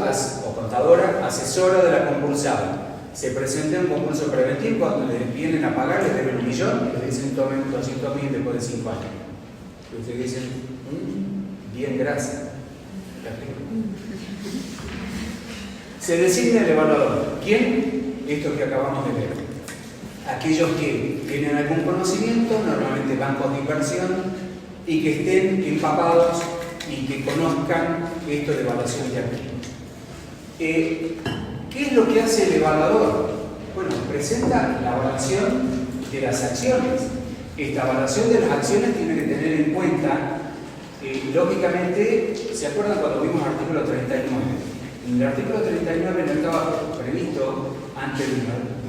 o contadora, asesora de la concursada. Se presenta un concurso preventivo, cuando les vienen a pagar, les deben 1 millón y les dicen tomen 200.000 después de 5 años. Y ustedes dicen, bien, gracias. Se designa el evaluador. ¿Quién? Estos que acabamos de ver. Aquellos que tienen algún conocimiento, normalmente bancos de inversión, y que estén empapados y que conozcan esto de evaluación de activos. ¿Qué es lo que hace el evaluador? Bueno, presenta la evaluación de las acciones. Esta evaluación de las acciones tiene que tener en cuenta, lógicamente, ¿se acuerdan cuando vimos el artículo 39? En el artículo 39 no estaba previsto, antes de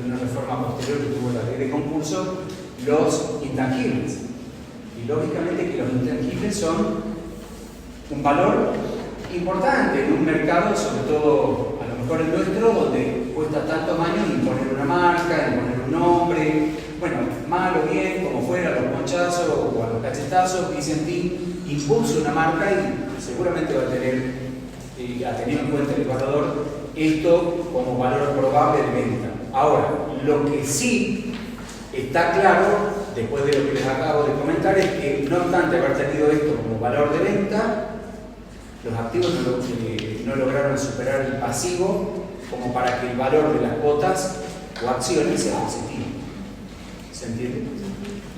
una reforma posterior que tuvo la ley de concurso, los intangibles. Y lógicamente que los intangibles son un valor importante en un mercado, sobre todo a lo mejor el nuestro, donde cuesta tantos años imponer una marca, imponer un nombre, bueno, mal o bien, como fuera, a los ponchazos o a los cachetazos, Vicentín impuso una marca y seguramente va a tener, ha tenido en cuenta el evaluador, esto como valor probable de venta. Ahora, lo que sí está claro, después de lo que les acabo de comentar, es que no obstante haber tenido esto como valor de venta, los activos no lograron superar el pasivo como para que el valor de las cuotas o acciones sea positivo. ¿Se entiende?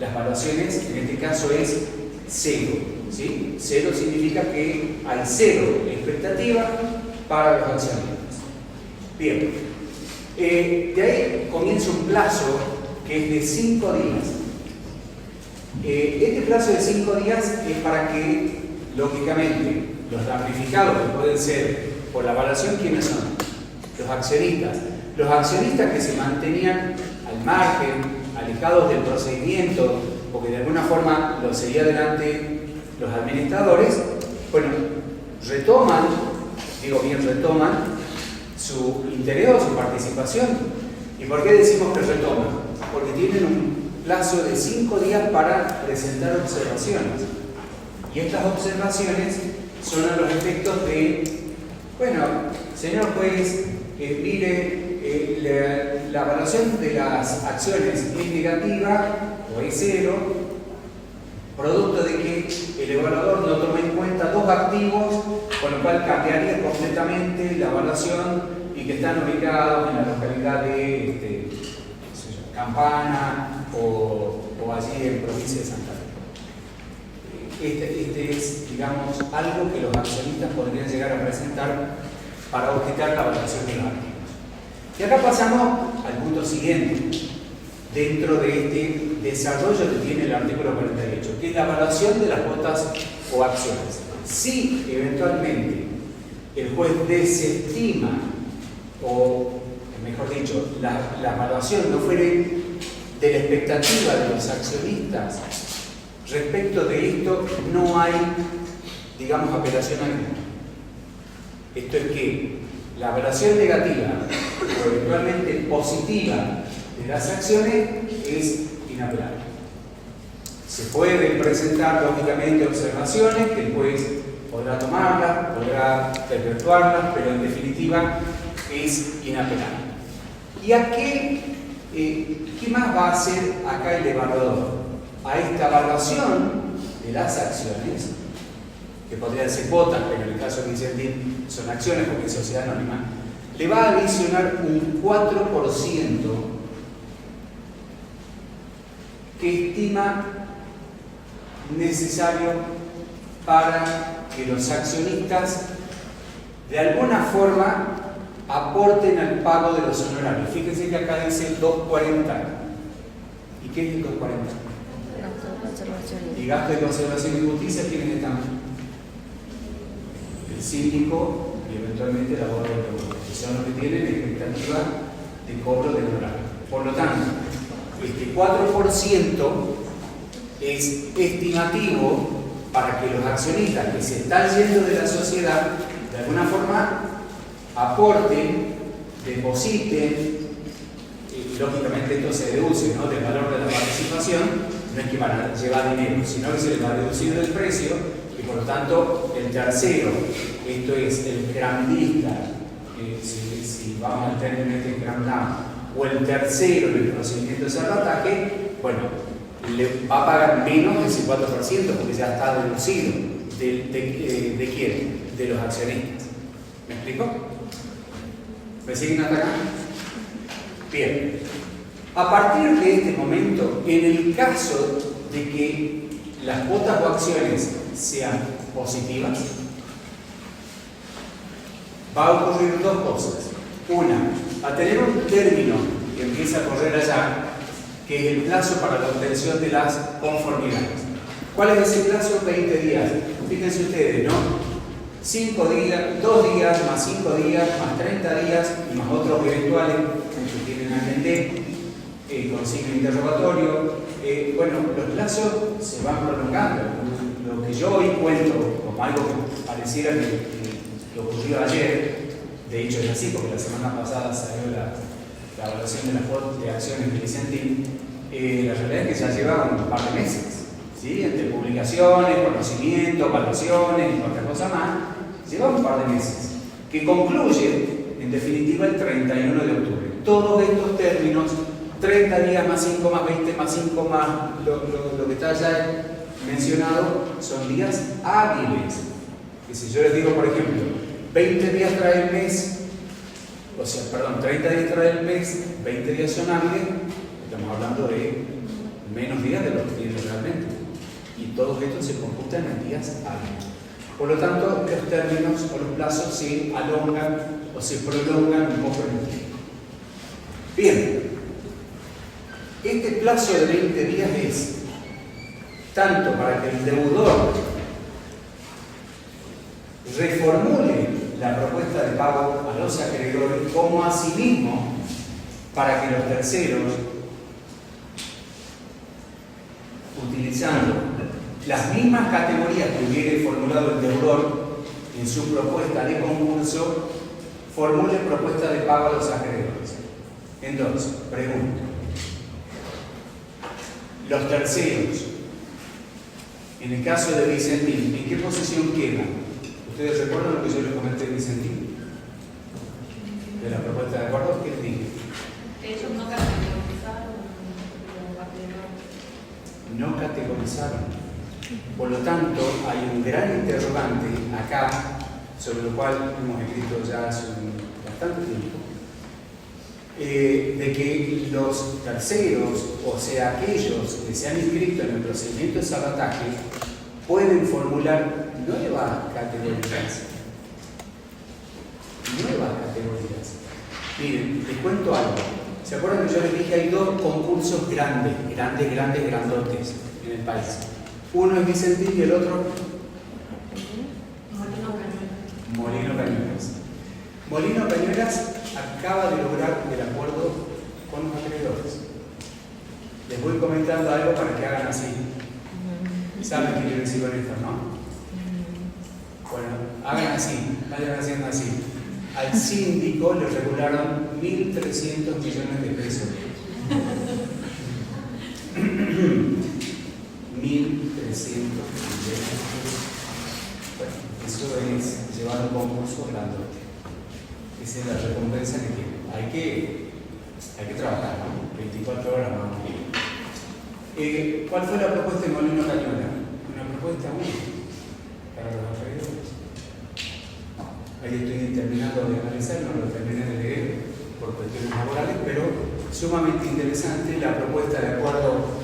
Las valuaciones, en este caso, es cero. ¿Sí? Cero significa que hay cero expectativa para los accionistas. Bien. De ahí comienza un plazo que es de 5 días. Este plazo de 5 días es para que, lógicamente, los damnificados, que pueden ser por la evaluación, ¿quiénes son? Los accionistas. Los accionistas que se mantenían al margen, alejados del procedimiento, porque de alguna forma lo seguía adelante los administradores, bueno, retoman su interés o su participación. ¿Y por qué decimos que retoman? Porque tienen un plazo de 5 días para presentar observaciones. Y estas observaciones son a los efectos de, bueno, señor juez, mire, la evaluación de las acciones es negativa o es cero, producto de que el evaluador no toma en cuenta 2 activos, con lo cual cambiaría completamente la evaluación y que están ubicados en la localidad de Campana o allí en provincia de Santa Fe. Este es, digamos, algo que los accionistas podrían llegar a presentar para objetar la evaluación de los activos. Y acá pasamos al punto siguiente, dentro de este desarrollo que tiene el artículo 48, que es la evaluación de las cuotas o acciones. Si eventualmente el juez desestima, o mejor dicho, la evaluación no fuere de la expectativa de los accionistas, respecto de esto no hay, digamos, apelación alguna. Esto es que la evaluación negativa o eventualmente positiva de las acciones es inapelable. Se pueden presentar lógicamente observaciones que el juez podrá tomarlas, podrá perpetuarlas, pero en definitiva es inapelable. ¿Y a qué más va a hacer acá el evaluador? A esta evaluación de las acciones que podrían ser cuotas, pero en el caso de Vicentín son acciones porque es sociedad anónima, le va a adicionar un 4% que estima necesario para que los accionistas de alguna forma aporten al pago de los honorarios. Fíjense que acá dice 240. ¿Y qué es el 240? Y gasto de conservación y justicia, ¿quiénes están? El síndico y eventualmente el abogado del deudor, que son los que tienen expectativa de cobro de honorario. Por lo tanto, este 4% es estimativo para que los accionistas que se están yendo de la sociedad de alguna forma aporten, depositen, y lógicamente esto se deduce, ¿no?, del valor de la participación. No es que van a llevar dinero, sino que se les va a deducir del precio y por lo tanto el tercero, esto es el grandista, si vamos al término este grand dam, o el tercero en el procedimiento de salvataje, bueno, le va a pagar menos del 50% porque ya está deducido. ¿De quién? De los accionistas. ¿Me explico? ¿Me siguen hasta acá? Bien. A partir de este momento, en el caso de que las cuotas o acciones sean positivas, va a ocurrir dos cosas. Una, a tener un término que empieza a correr allá, que es el plazo para la obtención de las conformidades. ¿Cuál es ese plazo? 20 días. Fíjense ustedes, ¿no? 5 días, 2 días, más 5 días, más 30 días, y más otros eventuales, que tienen AND, consigna interrogatorio. Bueno, los plazos se van prolongando. Lo que yo hoy cuento como algo que pareciera que ocurrió ayer, de hecho es así, porque la semana pasada salió la evaluación de las cuotas de acciones de Vicentín, la realidad es que ya lleva un par de meses, ¿sí? Entre publicaciones, conocimiento, evaluaciones y otra cosa más, lleva un par de meses, que concluye, en definitiva, el 31 de octubre. Todos estos términos, 30 días más 5 más 20 más 5 más lo que está ya mencionado, son días hábiles. Que si yo les digo, por ejemplo, 20 días trae el mes, o sea, perdón, 30 días trae el mes, 20 días son hábiles, estamos hablando de menos días de lo que tiene realmente. Y todos estos se computan en días hábiles. Por lo tanto, los términos o los plazos se alongan o se prolongan un poco en el tiempo. Bien, este plazo de 20 días es tanto para que el deudor reformule la propuesta de pago a los acreedores, como asimismo para que los terceros, utilizando las mismas categorías que hubiera formulado el deudor en su propuesta de concurso, formule propuesta de pago a los acreedores. Entonces, pregunto, los terceros, en el caso de Vicentín, ¿en qué posición quedan? ¿Ustedes recuerdan lo que yo les comenté de Vicentín? De la propuesta de acuerdo, ¿qué les dije? Ellos no categorizaron. No categorizaron. Por lo tanto, hay un gran interrogante acá, sobre lo cual hemos escrito ya hace bastante tiempo, de que los terceros, o sea, aquellos que se han inscrito en el procedimiento de salvataje, pueden formular nuevas categorías. Nuevas categorías. Miren, les cuento algo. ¿Se acuerdan que yo les dije hay dos concursos grandes, grandotes en el país? Uno es Vicentín y el otro Molino Cañuelas. Molino Cañuelas acaba de lograr el acuerdo con los acreedores. Les voy comentando algo para que hagan así. ¿Saben qué quiero decir con esto, no? Bueno, hagan así, vayan haciendo así. Al síndico le regularon 1.300 millones de pesos. 1.300 millones de pesos. Bueno, eso es llevar un concurso grandote. Esa es la recompensa que tiene. Hay que trabajar, ¿no? 24 horas más. ¿Cuál fue la propuesta de Molino Cañuelas? Una propuesta única. para los acreedores. Ahí estoy terminando de analizar, no lo terminé de leer por cuestiones laborales, pero sumamente interesante la propuesta de acuerdo.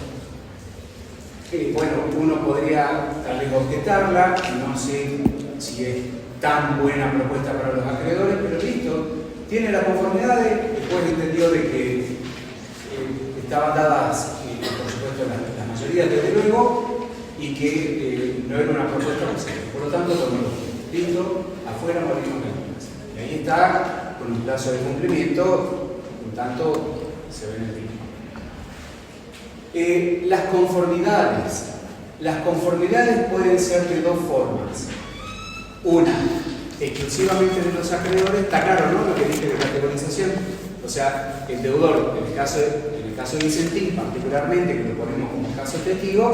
Bueno, uno podría tal vez objetarla, no sé si es tan buena propuesta para los acreedores, pero listo, tiene las conformidades, después entendió de que estaban dadas, por supuesto, las mayorías desde luego, y que no era una propuesta posible. Por lo tanto, como listo, afuera morimos gallinas. Y ahí está, con un plazo de cumplimiento, un tanto se ve en el tiempo. Las conformidades pueden ser de dos formas. Una, exclusivamente de los acreedores, está claro, ¿no? Lo que dije de categorización. O sea, el deudor, en el caso de Vicentín, particularmente, que lo ponemos como caso testigo,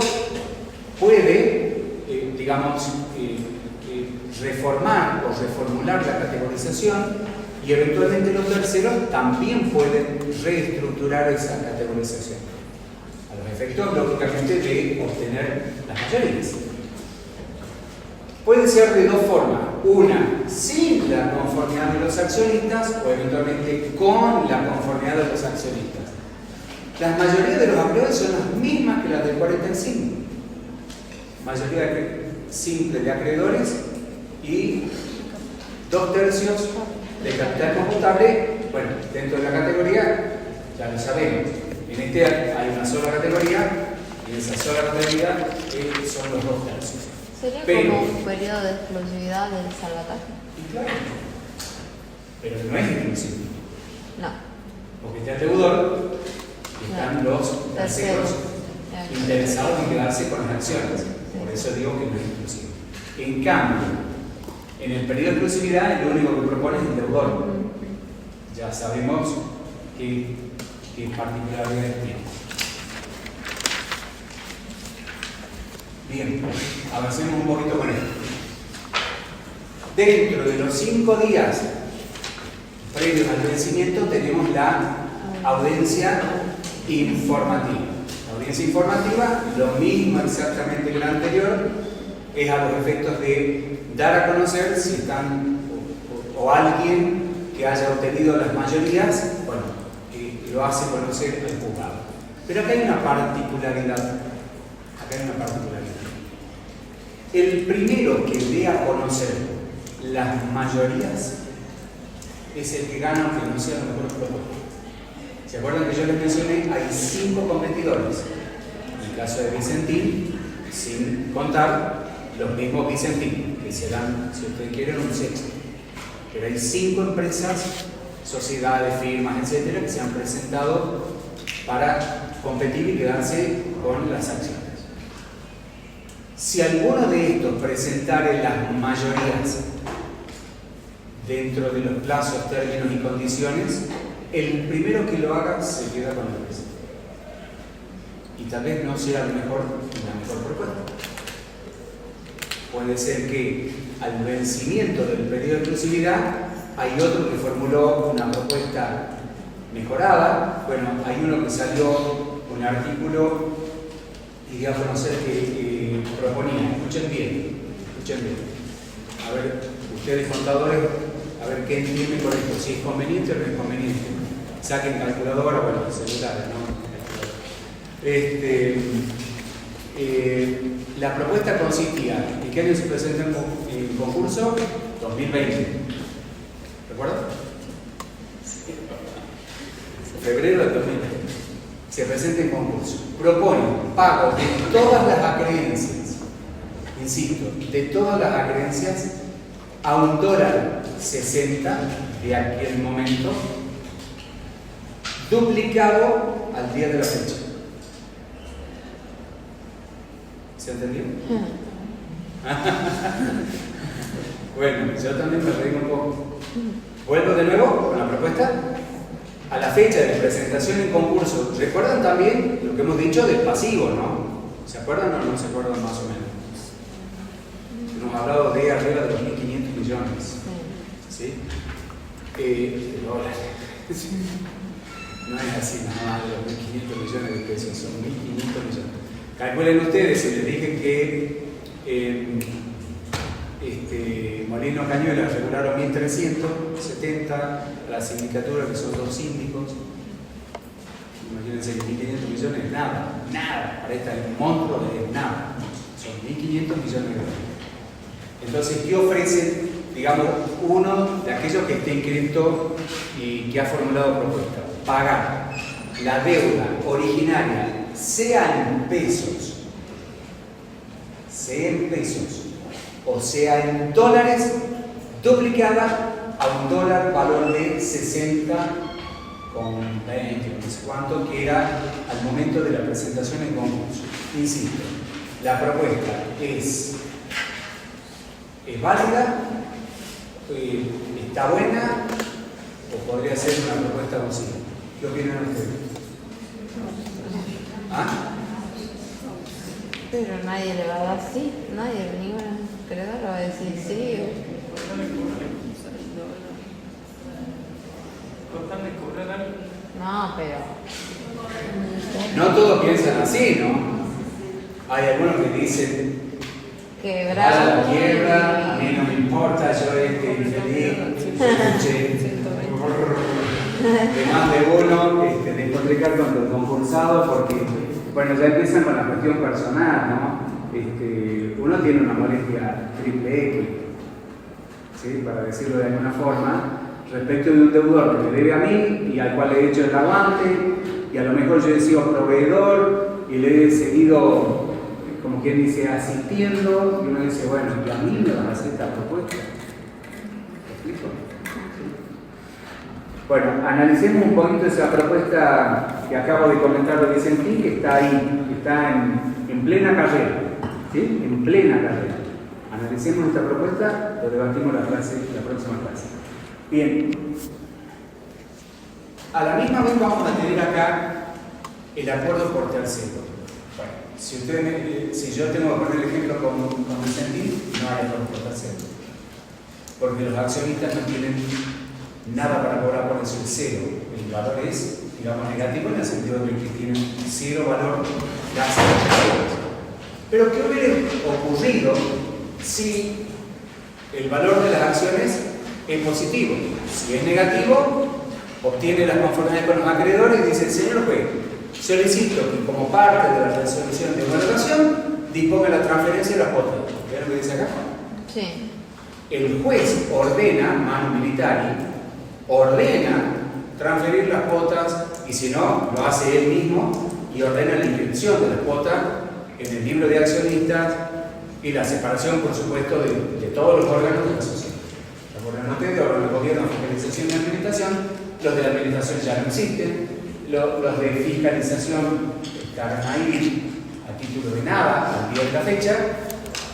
puede, reformar o reformular la categorización y eventualmente los terceros también pueden reestructurar esa categorización. A los efectos, lógicamente, de obtener las mayorías. Puede ser de dos formas. Una, sin la conformidad de los accionistas o eventualmente con la conformidad de los accionistas. Las mayorías de los acreedores son las mismas que las del 45. Mayoría simple de acreedores y 2/3 de capital computable. Bueno, dentro de la categoría, ya lo sabemos. En este hay una sola categoría y esa sola categoría son los 2/3. ¿Sería Pero, como un periodo de exclusividad del salvataje? Y claro, pero no es exclusivo. No. Porque está el deudor y están los terceros interesados en quedarse con las acciones. Por eso digo que no es exclusivo. En cambio, en el periodo de exclusividad, lo único que propone es el deudor. Ya sabemos qué particularidades tiene. Bien, avancemos un poquito con esto. Dentro de los 5 días previos al vencimiento tenemos la audiencia informativa. La audiencia informativa, lo mismo exactamente que la anterior, es a los efectos de dar a conocer si están o alguien que haya obtenido las mayorías, bueno, lo hace conocer al juzgado. Pero acá hay una particularidad. El primero que dé a conocer las mayorías es el que gana, aunque no sea la mejor propuesta. ¿Se acuerdan que yo les mencioné? Hay 5 competidores. En el caso de Vicentín, sin contar los mismos Vicentín, que serán, si ustedes quieren, un sexto. Pero hay 5 empresas, sociedades, firmas, etcétera, que se han presentado para competir y quedarse con las acciones. Si alguno de estos presentare las mayorías dentro de los plazos, términos y condiciones, el primero que lo haga se queda con la empresa. Y tal vez no sea la mejor propuesta. Puede ser que al vencimiento del periodo de exclusividad hay otro que formuló una propuesta mejorada. Bueno, hay uno que salió un artículo y dio a conocer que proponía, escuchen bien. A ver, ustedes contadores, a ver qué entienden con esto, si es conveniente o no es conveniente. Saquen calculadora, bueno, celulares, ¿no? La propuesta consistía, ¿en qué año se presenta el concurso? 2020. ¿Recuerdan? Febrero del 2020. Se presenta en concurso. Propone pago de todas las acreencias, insisto, de todas las acreencias a $1.60 de aquel momento, duplicado al día de la fecha. ¿Se entendió? Bueno, yo también me reí un poco. Vuelvo de nuevo con la propuesta. A la fecha de presentación en concurso, ¿recuerdan también lo que hemos dicho del pasivo, no? ¿Se acuerdan o no se acuerdan más o menos? Hemos hablado de arriba de los 1.500 millones. ¿Sí? De dólares. No es así nada más de los 1.500 millones de pesos, son 1.500 millones. Calculen ustedes, si les dije que Molino Cañuelas regularon 1.370, la sindicatura que son 2 síndicos. Imagínense que 1.500 millones es nada, para esta es un monstruo de nada, son 1.500 millones de dólares. Entonces, ¿qué ofrecen, digamos, uno de aquellos que esté inscrito y que ha formulado propuesta? Pagar la deuda originaria, sea en pesos, o sea en dólares, duplicada a un dólar valor de 60 con 20, no sé cuánto, que era al momento de la presentación en concurso. Insisto, la propuesta es válida, está buena, o podría ser una propuesta consigo. ¿Qué opinan ustedes? ¿Ah? Pero nadie le va a dar sí, nadie, ninguna acreedora va a decir sí. No, pero... No todos piensan así, ¿no? Hay algunos que dicen quebrar a la quiebra, a mí no me importa, yo infeliz, de más de uno de hipotecar con los concursados porque, bueno, ya empiezan con la cuestión personal, ¿no? Uno tiene una molestia triple X, ¿sí? Para decirlo de alguna forma, respecto de un deudor que me debe a mí y al cual le he hecho el aguante, y a lo mejor yo he sido proveedor y le he seguido, como quien dice, asistiendo, y uno dice, bueno, ¿y a mí me van a hacer esta propuesta? ¿Me explico? Bueno, analicemos un poquito esa propuesta que acabo de comentar de Vicentín, que está ahí, que está en plena carrera, ¿sí? En plena carrera. Analicemos esta propuesta, lo debatimos la próxima clase. Bien, a la misma vez vamos a tener acá el acuerdo por tercero. Bueno, si yo tengo que poner el ejemplo con Vicentín, no hay acuerdo por tercero, porque los accionistas no tienen nada para cobrar por eso, es cero. El valor es, digamos, negativo en el sentido de que tienen cero valor las acciones. Pero ¿qué hubiera ocurrido si el valor de las acciones es positivo? Si es negativo, obtiene las conformidades con los acreedores y dice, señor juez, solicito que como parte de la resolución de homologación disponga la transferencia de las cuotas. ¿Ven lo que dice acá? Sí. El juez ordena, manu militari, ordena transferir las cuotas, y si no, lo hace él mismo y ordena la inscripción de las cuotas en el libro de accionistas y la separación, por supuesto, de todos los órganos de la sociedad. Recuerden ustedes, órganos de gobierno, fiscalización y administración, los de la administración ya no existen, los de fiscalización estarán ahí a título de nada al día de la fecha,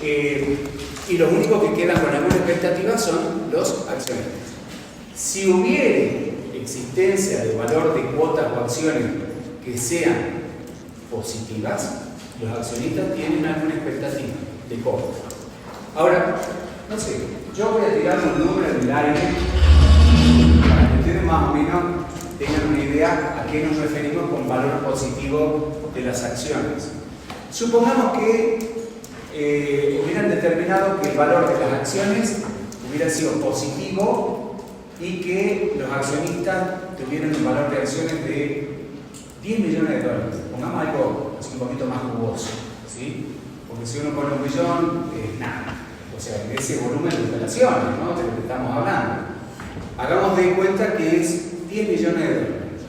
y los únicos que quedan con alguna expectativa son los accionistas. Si hubiere existencia de valor de cuotas o acciones que sean positivas, los accionistas tienen alguna expectativa de cobro. Ahora, no sé, yo voy a tirar un número en el aire para que ustedes más o menos tengan una idea a qué nos referimos con valor positivo de las acciones. Supongamos que hubieran determinado que el valor de las acciones hubiera sido positivo y que los accionistas tuvieran un valor de acciones de 10 millones de dólares. Pongamos algo así un poquito más jugoso, ¿sí? Porque si uno pone 1 millón, es nada. O sea, en ese volumen de instalaciones, ¿no? De lo que estamos hablando. Hagamos de cuenta que es 10 millones de dólares.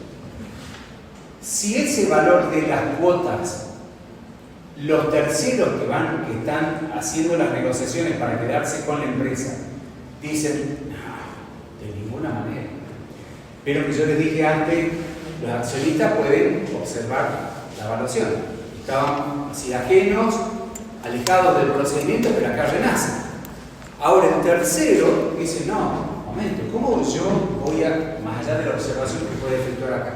Si ese valor de las cuotas, los terceros que están haciendo las negociaciones para quedarse con la empresa, dicen, no, de ninguna manera. Pero que yo les dije antes, los accionistas pueden observar la evaluación. Estaban así ajenos, alejados del procedimiento, pero acá renacen. Ahora el tercero dice, no, momento, ¿cómo yo voy más allá de la observación que puede efectuar acá?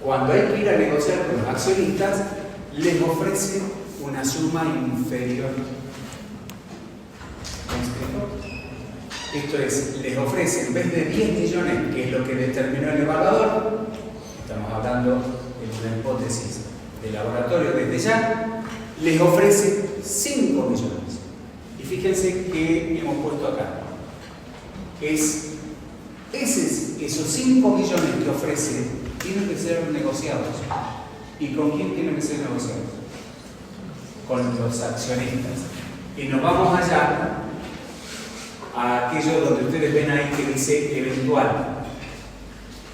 Cuando hay que ir a negociar con los accionistas, les ofrece una suma inferior. Esto es, les ofrece en vez de 10 millones, que es lo que determinó el evaluador, estamos hablando de una hipótesis de laboratorio desde ya, les ofrece 5 millones. Y fíjense que hemos puesto acá. Esos 5 millones que ofrece tienen que ser negociados. ¿Y con quién tienen que ser negociados? Con los accionistas. Y nos vamos allá a aquello donde ustedes ven ahí que dice eventual,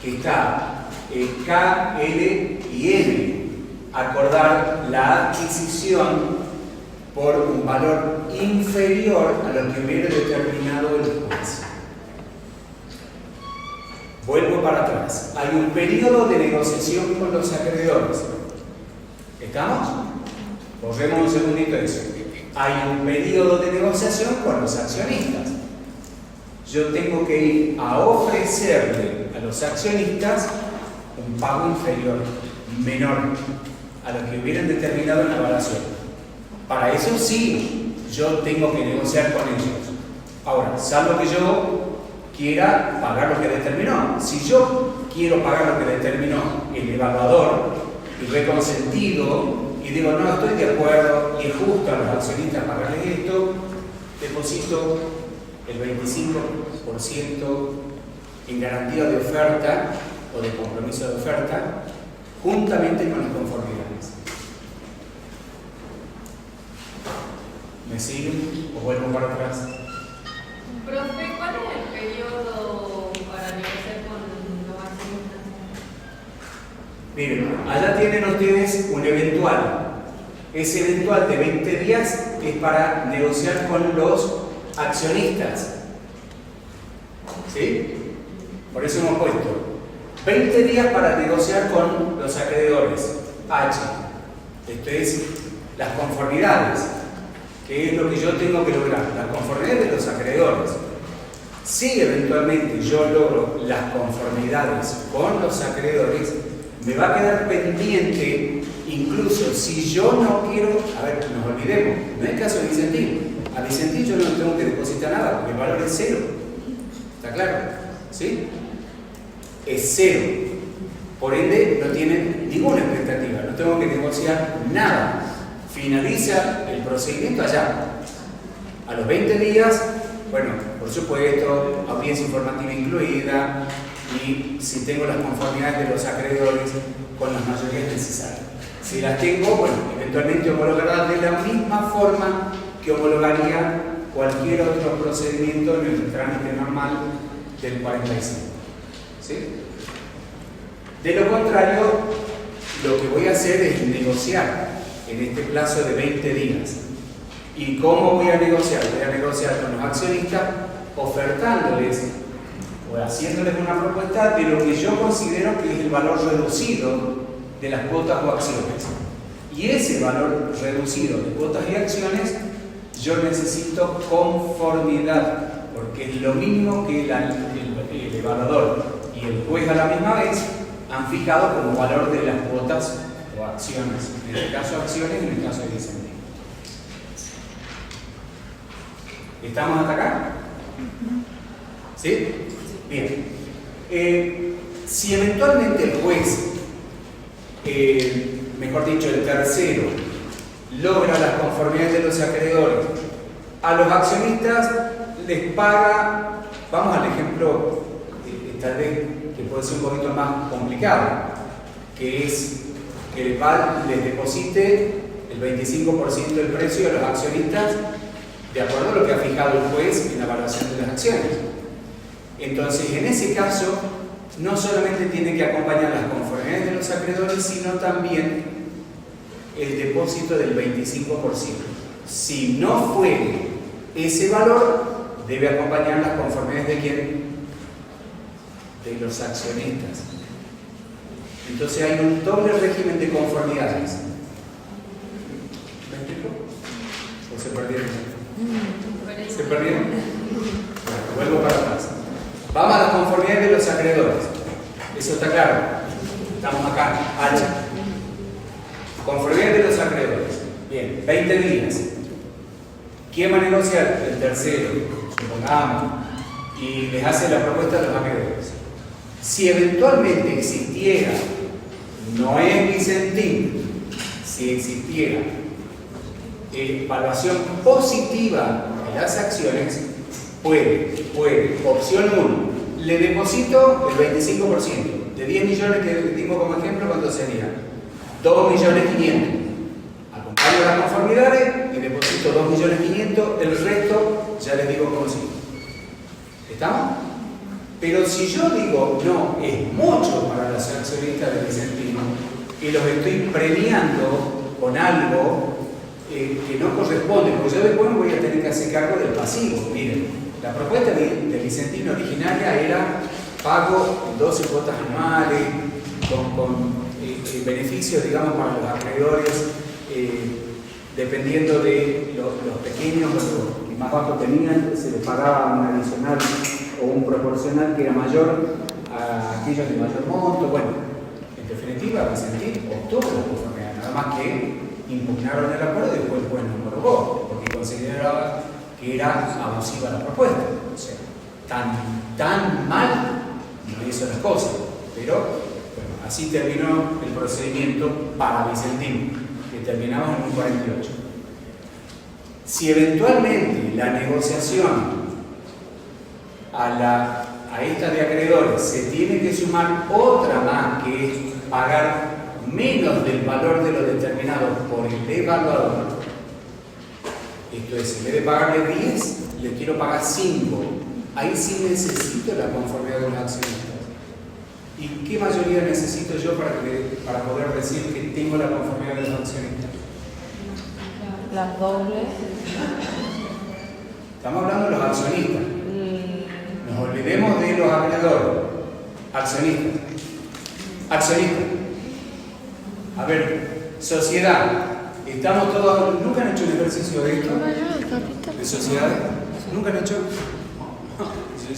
que está K, L y M. Acordar la adquisición por un valor inferior a lo que hubiera determinado el juez. Vuelvo para atrás. Hay un periodo de negociación con los acreedores. ¿Estamos? Corremos un segundito eso. Hay un periodo de negociación con los accionistas. Yo tengo que ir a ofrecerle a los accionistas un pago inferior, menor a lo que hubieran determinado en la evaluación. Para eso sí, yo tengo que negociar con ellos. Ahora, salvo que yo quiera pagar lo que determinó. Si yo quiero pagar lo que determinó el evaluador y lo he consentido y digo, no, estoy de acuerdo y es justo a los accionistas pagarles esto, deposito el 25% en garantía de oferta o de compromiso de oferta juntamente con las conformidades. ¿Me siguen o vuelvo para atrás? Profe, ¿cuál es el periodo para negociar con los accionistas? Miren, allá tienen ustedes un eventual. Ese eventual de 20 días es para negociar con los accionistas. ¿Sí? Por eso hemos puesto 20 días para negociar con los acreedores. H. Esto es las conformidades. ¿Qué es lo que yo tengo que lograr? Las conformidades de los acreedores. Si eventualmente yo logro las conformidades con los acreedores, me va a quedar pendiente, incluso si yo no quiero, a ver, nos olvidemos, no es el caso de Vicentín. A Vicentín yo no tengo que depositar nada porque el valor es cero. ¿Está claro? ¿Sí? Es cero. Por ende, no tienen ninguna expectativa, no tengo que negociar nada. Finaliza el procedimiento allá. A los 20 días, bueno, por supuesto, audiencia informativa incluida y si tengo las conformidades de los acreedores con las mayorías necesarias. Si las tengo, bueno, eventualmente homologará de la misma forma que homologaría cualquier otro procedimiento en el trámite normal del 45. ¿Sí? De lo contrario, lo que voy a hacer es negociar en este plazo de 20 días. ¿Y cómo voy a negociar? Voy a negociar con los accionistas ofertándoles o haciéndoles una propuesta de lo que yo considero que es el valor reducido de las cuotas o acciones. Y ese valor reducido de cuotas y acciones, yo necesito conformidad, porque es lo mismo que el evaluador y el juez a la misma vez han fijado como valor de las cuotas o acciones. En este caso acciones, en el caso de Vicentín. ¿Estamos hasta acá? ¿Sí? Bien. Si eventualmente el juez, mejor dicho, el tercero, logra las conformidades de los acreedores, a los accionistas les paga, vamos al ejemplo, tal vez que puede ser un poquito más complicado, que es que el VAL les deposite el 25% del precio a los accionistas de acuerdo a lo que ha fijado el juez en la evaluación de las acciones. Entonces, en ese caso, no solamente tiene que acompañar las conformidades de los acreedores, sino también el depósito del 25%. Si no fuere ese valor, debe acompañar las conformidades de ¿quién? De los accionistas. Entonces hay un doble régimen de conformidades. ¿Me explico? ¿O se perdieron? ¿Se perdieron? Bueno, vuelvo para atrás. Vamos a las conformidades de los acreedores. Eso está claro. Estamos acá, H. Conformidades de los acreedores. Bien, 20 días. ¿Quién va a negociar? El tercero, supongamos, y les hace la propuesta a los acreedores. Si eventualmente existiera, no es Vicentín, si existiera evaluación positiva de las acciones, puede, opción 1, le deposito el 25%. De 10 millones que dimos como ejemplo, ¿cuánto sería? 2.500.000. Acompaño las conformidades y deposito 2.500.000, el resto ya les digo cómo sigue. ¿Estamos? Pero si yo digo, no, es mucho para los accionistas de Vicentino y los estoy premiando con algo que no corresponde, porque yo después me voy a tener que hacer cargo del pasivo. Miren, la propuesta de Vicentino originaria era pago en 12 cuotas anuales, con beneficios, digamos, para los acreedores, dependiendo de los pequeños, los más bajos tenían, se les pagaba un adicional o un proporcional que era mayor a aquellos de mayor monto. Bueno, en definitiva, Vicentino obtuvo la conformidad, nada más que impugnaron el acuerdo y después el juez no homologó, porque consideraba que era abusiva la propuesta. O sea, tan mal no hizo las cosas, pero bueno, así terminó el procedimiento para Vicentino, que terminamos en un 48. Si eventualmente la negociación a esta de acreedores se tiene que sumar otra más, que es pagar menos del valor de lo determinado por el evaluador, esto es, en vez de pagarle 10, le quiero pagar 5, ahí sí necesito la conformidad de los accionistas. ¿Y qué mayoría necesito yo para poder decir que tengo la conformidad de los accionistas? Las dobles. Estamos hablando de los accionistas. Nos olvidemos de los acreedores. Accionistas. Accionistas. A ver, sociedad. Estamos todos. ¿Nunca han hecho un ejercicio de esto? ¿De sociedades? ¿Nunca han hecho?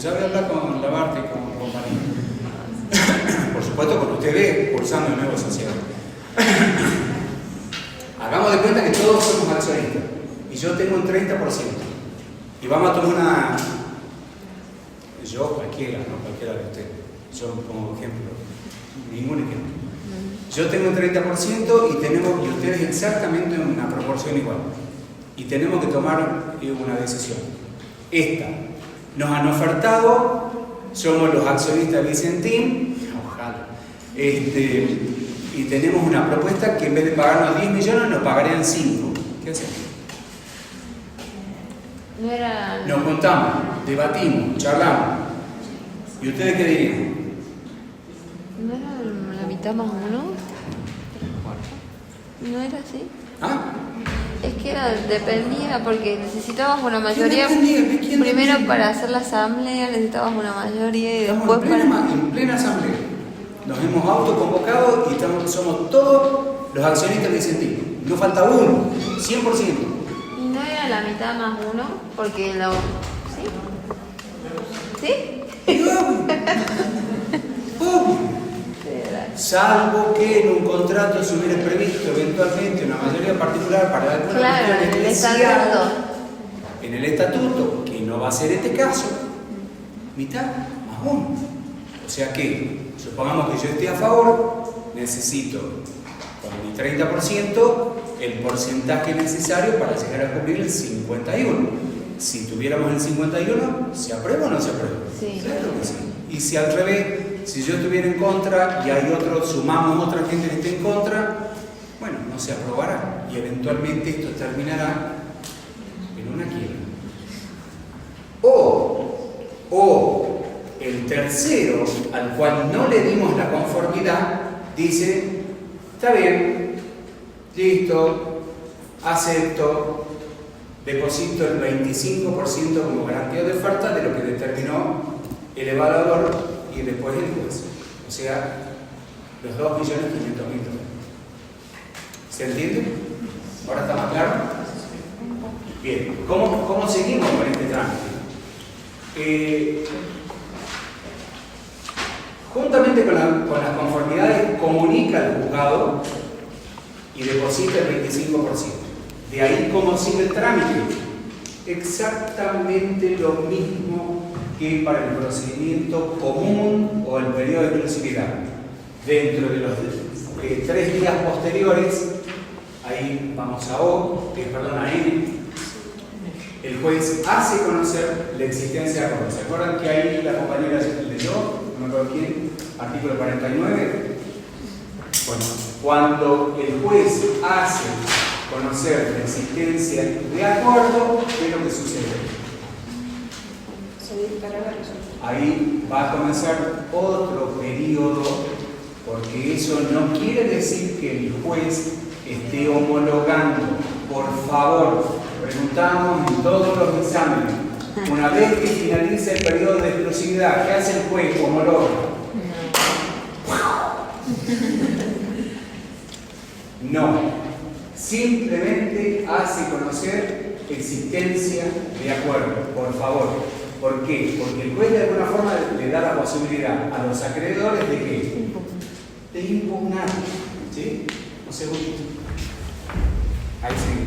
Ya voy a hablar con Labarte y con compañía. Por supuesto, con ustedes cursando el nuevo sociedad. Hagamos de cuenta que todos somos accionistas y yo tengo un 30%. Y vamos a tomar una. Yo, cualquiera, no cualquiera de ustedes. Yo como ejemplo, ningún ejemplo. Yo tengo un 30% y ustedes exactamente una proporción igual. Y tenemos que tomar una decisión. Esta. Nos han ofertado, somos los accionistas de Vicentín, ojalá. Y tenemos una propuesta que en vez de pagarnos 10 millones nos pagarían 5. ¿Qué hacemos? No era... Nos juntamos, debatimos, charlamos. ¿Y ustedes qué dirían? ¿No era la mitad más uno? ¿No era así? ¿Ah? Es que dependía, porque necesitabas una mayoría. ¿Quién Primero dependía? Para hacer la asamblea necesitabas una mayoría y Estamos después en plena asamblea. Nos hemos autoconvocado y somos todos los accionistas de Vicentín. No falta uno, 100%. ¿Y no era la mitad más uno? Porque la... ¿Sí? ¿Sí? Salvo que en un contrato se hubiera previsto eventualmente una mayoría particular para alguna Claro, cuestión en el especial estatuto. en el estatuto, que no va a ser este caso, mitad más uno. O sea que, supongamos que yo esté a favor, necesito con mi 30% el porcentaje necesario para llegar a cubrir el 51. Si tuviéramos el 51, ¿se aprueba o no se aprueba? Sí. Claro que sí. Y si al revés, si yo estuviera en contra y hay otro, sumamos otra gente que esté en contra, bueno, no se aprobará y eventualmente esto terminará en una quiebra. O el tercero, al cual no le dimos la conformidad, dice, está bien, listo, acepto, deposito el 25% como garantía de oferta de lo que determinó el evaluador y después el juez. O sea, los 2.500.000 dólares. ¿Se entiende? ¿Ahora está más claro? Bien, ¿cómo seguimos con este trámite? Juntamente con las conformidades, comunica al juzgado y deposita el 25%. De ahí, ¿cómo sigue el trámite? Exactamente lo mismo que para el procedimiento común o el periodo de exclusividad. Dentro de los 3 días posteriores, ahí vamos a N, El juez hace conocer la existencia de acuerdo. ¿Se acuerdan que ahí la compañera leyó? No me acuerdo quién. Artículo 49. Bueno, cuando el juez hace conocer la existencia de acuerdo, ¿qué es lo que sucede? Se dictará la resolución. Ahí va a comenzar otro periodo, porque eso no quiere decir que el juez esté homologando. Por favor, preguntamos en todos los exámenes, una vez que finaliza el periodo de exclusividad, ¿qué hace el juez? Homologa. No, simplemente hace conocer existencia de acuerdo, por favor. ¿Por qué? Porque el juez de alguna forma le da la posibilidad a los acreedores de ¿qué? De impugnar. ¿Sí? Un segundito. Ahí sí.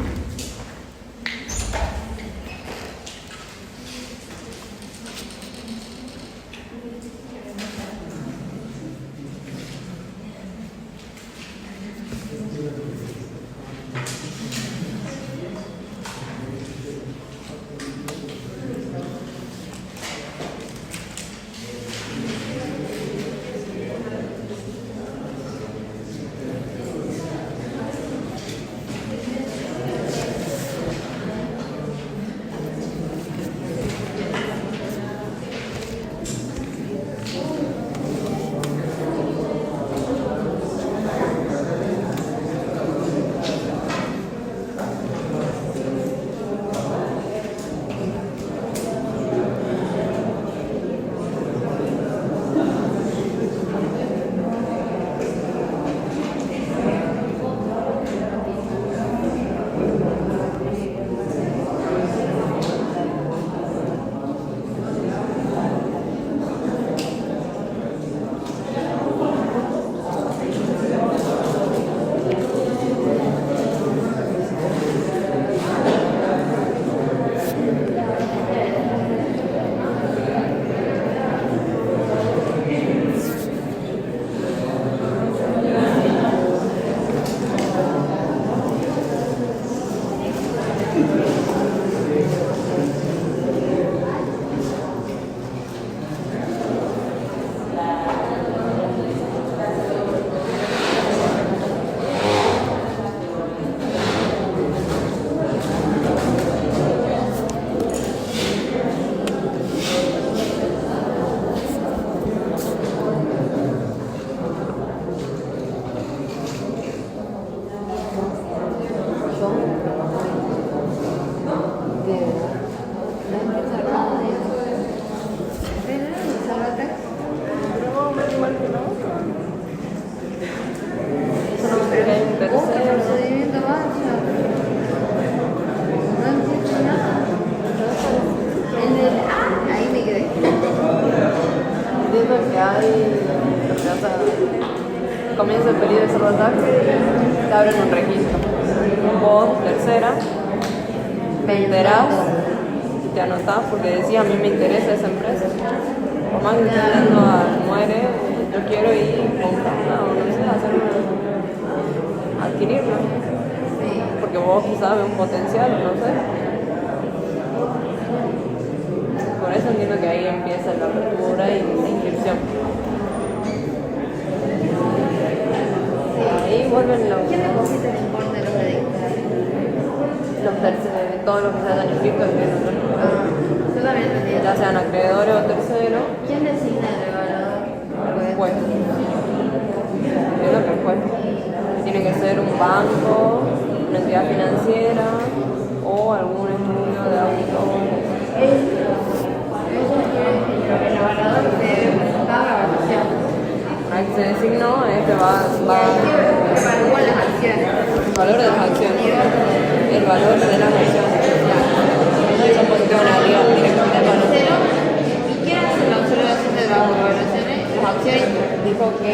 Comienza el periodo de salvataje, te abren un registro. Vos, tercera, te enterás, te anotás porque decís a mí me interesa esa empresa. Por más que esté viendo al muere, yo quiero ir y comprarla o no sé, adquirirla. Porque vos quizás ves un potencial, no sé. Por eso entiendo que ahí empieza la apertura y la inscripción. Ahí vuelven los... ¿Quién deposita el importe de los edictos? Todos los que se hayan inscrito en Yo también entendí. ya sean acreedores o terceros, ¿Quién designa el evaluador? el juez. Es lo que el juez. Tiene que ser un banco, una entidad financiera o algún estudio de auditor. El evaluador debe presentar la evaluación. Una vez que se designó, este va Evalúa las acciones. el valor de las acciones. El valor de las acciones. Son posiciones arriba directamente al valor. ¿Y quién hace la observación de las evaluaciones? Las acciones. Dijo que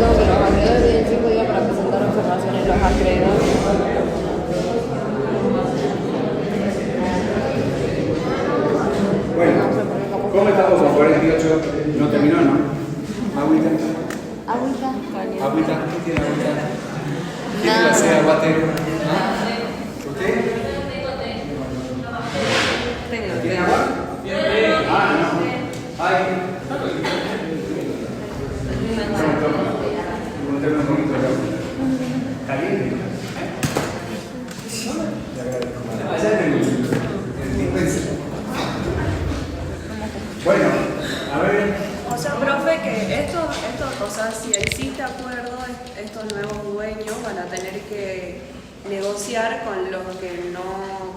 los acreedores tienen 5 días para presentar observaciones. Los acreedores. Bueno, ¿cómo estamos con 48? No terminó, ¿no? Agüita. Agüita. Agüita. ¿Qué tiene agüita? ¿Qué clase de aguatero? ¿Usted? ¿Tiene agua? Ah, no. Ay. Encontrarme un poquito de agua. Caliente. Allá en el dispenser. Bueno, a ver. O sea, profe, que estos, o sea, si existe acuerdo, estos nuevos dueños van a tener que negociar con los que no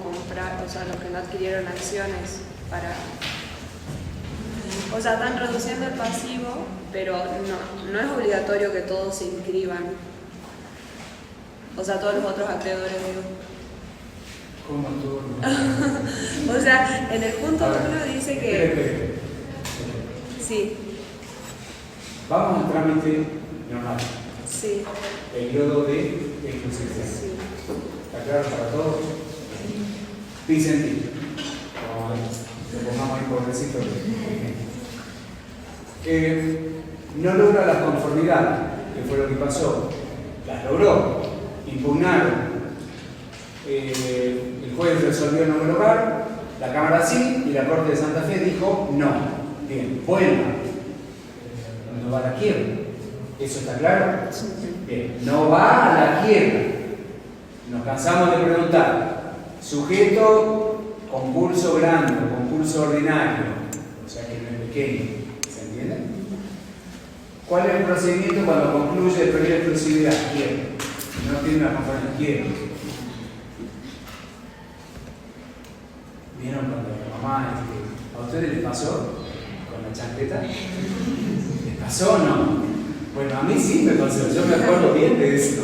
compraron, o sea, los que no adquirieron acciones para... O sea, están reduciendo el pasivo, pero no es obligatorio que todos se inscriban. O sea, todos los otros acreedores, digo. ¿Cómo tú? O sea, en el punto 1 dice que... Espere. Sí, Vamos al trámite normal. sí, Periodo de exclusividad. sí. ¿Está claro para todos? Vicentín. Lo pongamos ahí pobrecito. No logra la conformidad, que fue lo que pasó. Las logró, impugnaron. El juez resolvió no lograr, la Cámara sí, y la Corte de Santa Fe dijo no. Bien, vuelva. No va a la quiebra. ¿Eso está claro? Bien, no va a la quiebra. Nos cansamos de preguntar. Sujeto, concurso grande, concurso ordinario, o sea que no es pequeño. ¿Se entiende? ¿Cuál es el procedimiento cuando concluye el periodo de exclusividad? Quiebra. No tiene una conformidad. Quiebra. ¿Vieron cuando la mamá, a ustedes les pasó con la chancleta? ¿Les pasó o no? Bueno, a mí sí me pasó, yo me acuerdo bien de eso.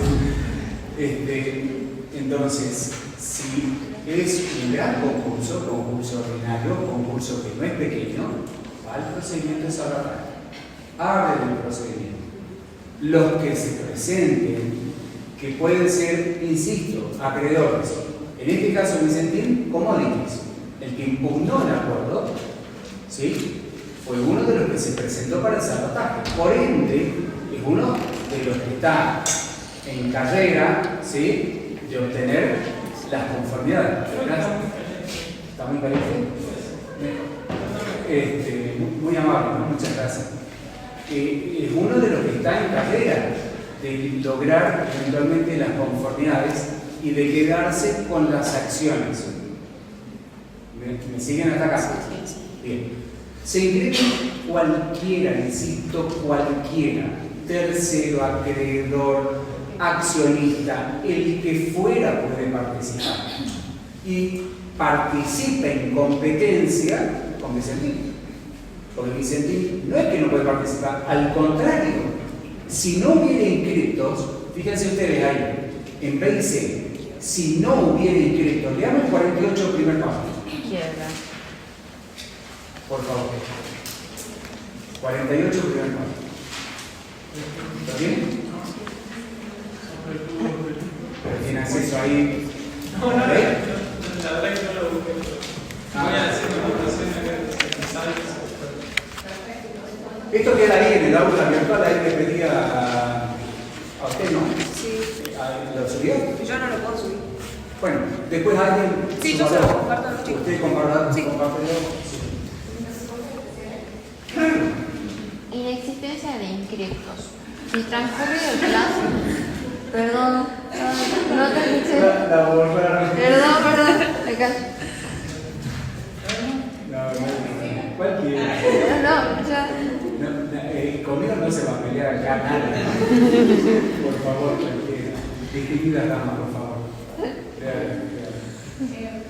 Entonces, si es un gran concurso ordinario, concurso que no es pequeño, va al procedimiento de salvatar. Abre el procedimiento. Los que se presenten, que pueden ser, insisto, acreedores. En este caso, Vicentín, comodines. El que impugnó el acuerdo, ¿sí?, fue uno de los que se presentó para el salvataje. Por ende, es uno de los que está en carrera, ¿sí?, de obtener las conformidades. ¿Está muy caliente? Muy amable, ¿no? Muchas gracias. Es uno de los que está en carrera de lograr eventualmente las conformidades y de quedarse con las acciones. ¿Me siguen hasta acá? Bien. Se inscribe cualquiera, insisto, cualquiera, tercero, acreedor, accionista, el que fuera puede participar. Y participa en competencia con Vicentín. Porque Vicentín no es que no puede participar, al contrario, si no hubiera inscritos, fíjense ustedes ahí, en BIC, si no hubiera inscritos, leamos el 48 primer paso. Izquierda. Por favor. 48 primer paso. ¿Está bien? Pero tiene acceso ahí. No, la verdad que no lo busqué. Voy a decir una votación acá. Esto queda ahí en el aula virtual, ahí le pedía a usted, ¿no? Sí. ¿Lo subió? Yo no lo puedo subir. Bueno, después alguien. Sí, yo se lo comparto a los chicos. ¿Usted compartirá? Sí. Inexistencia de inscriptos. Si transcurrido el plazo. Perdón. No te escuché. La borraron. Perdón. Me callo. No, cualquiera. No, ya. Conmigo no se va a pelear acá nadie. Por favor, cualquiera. Distinguida dama, por favor.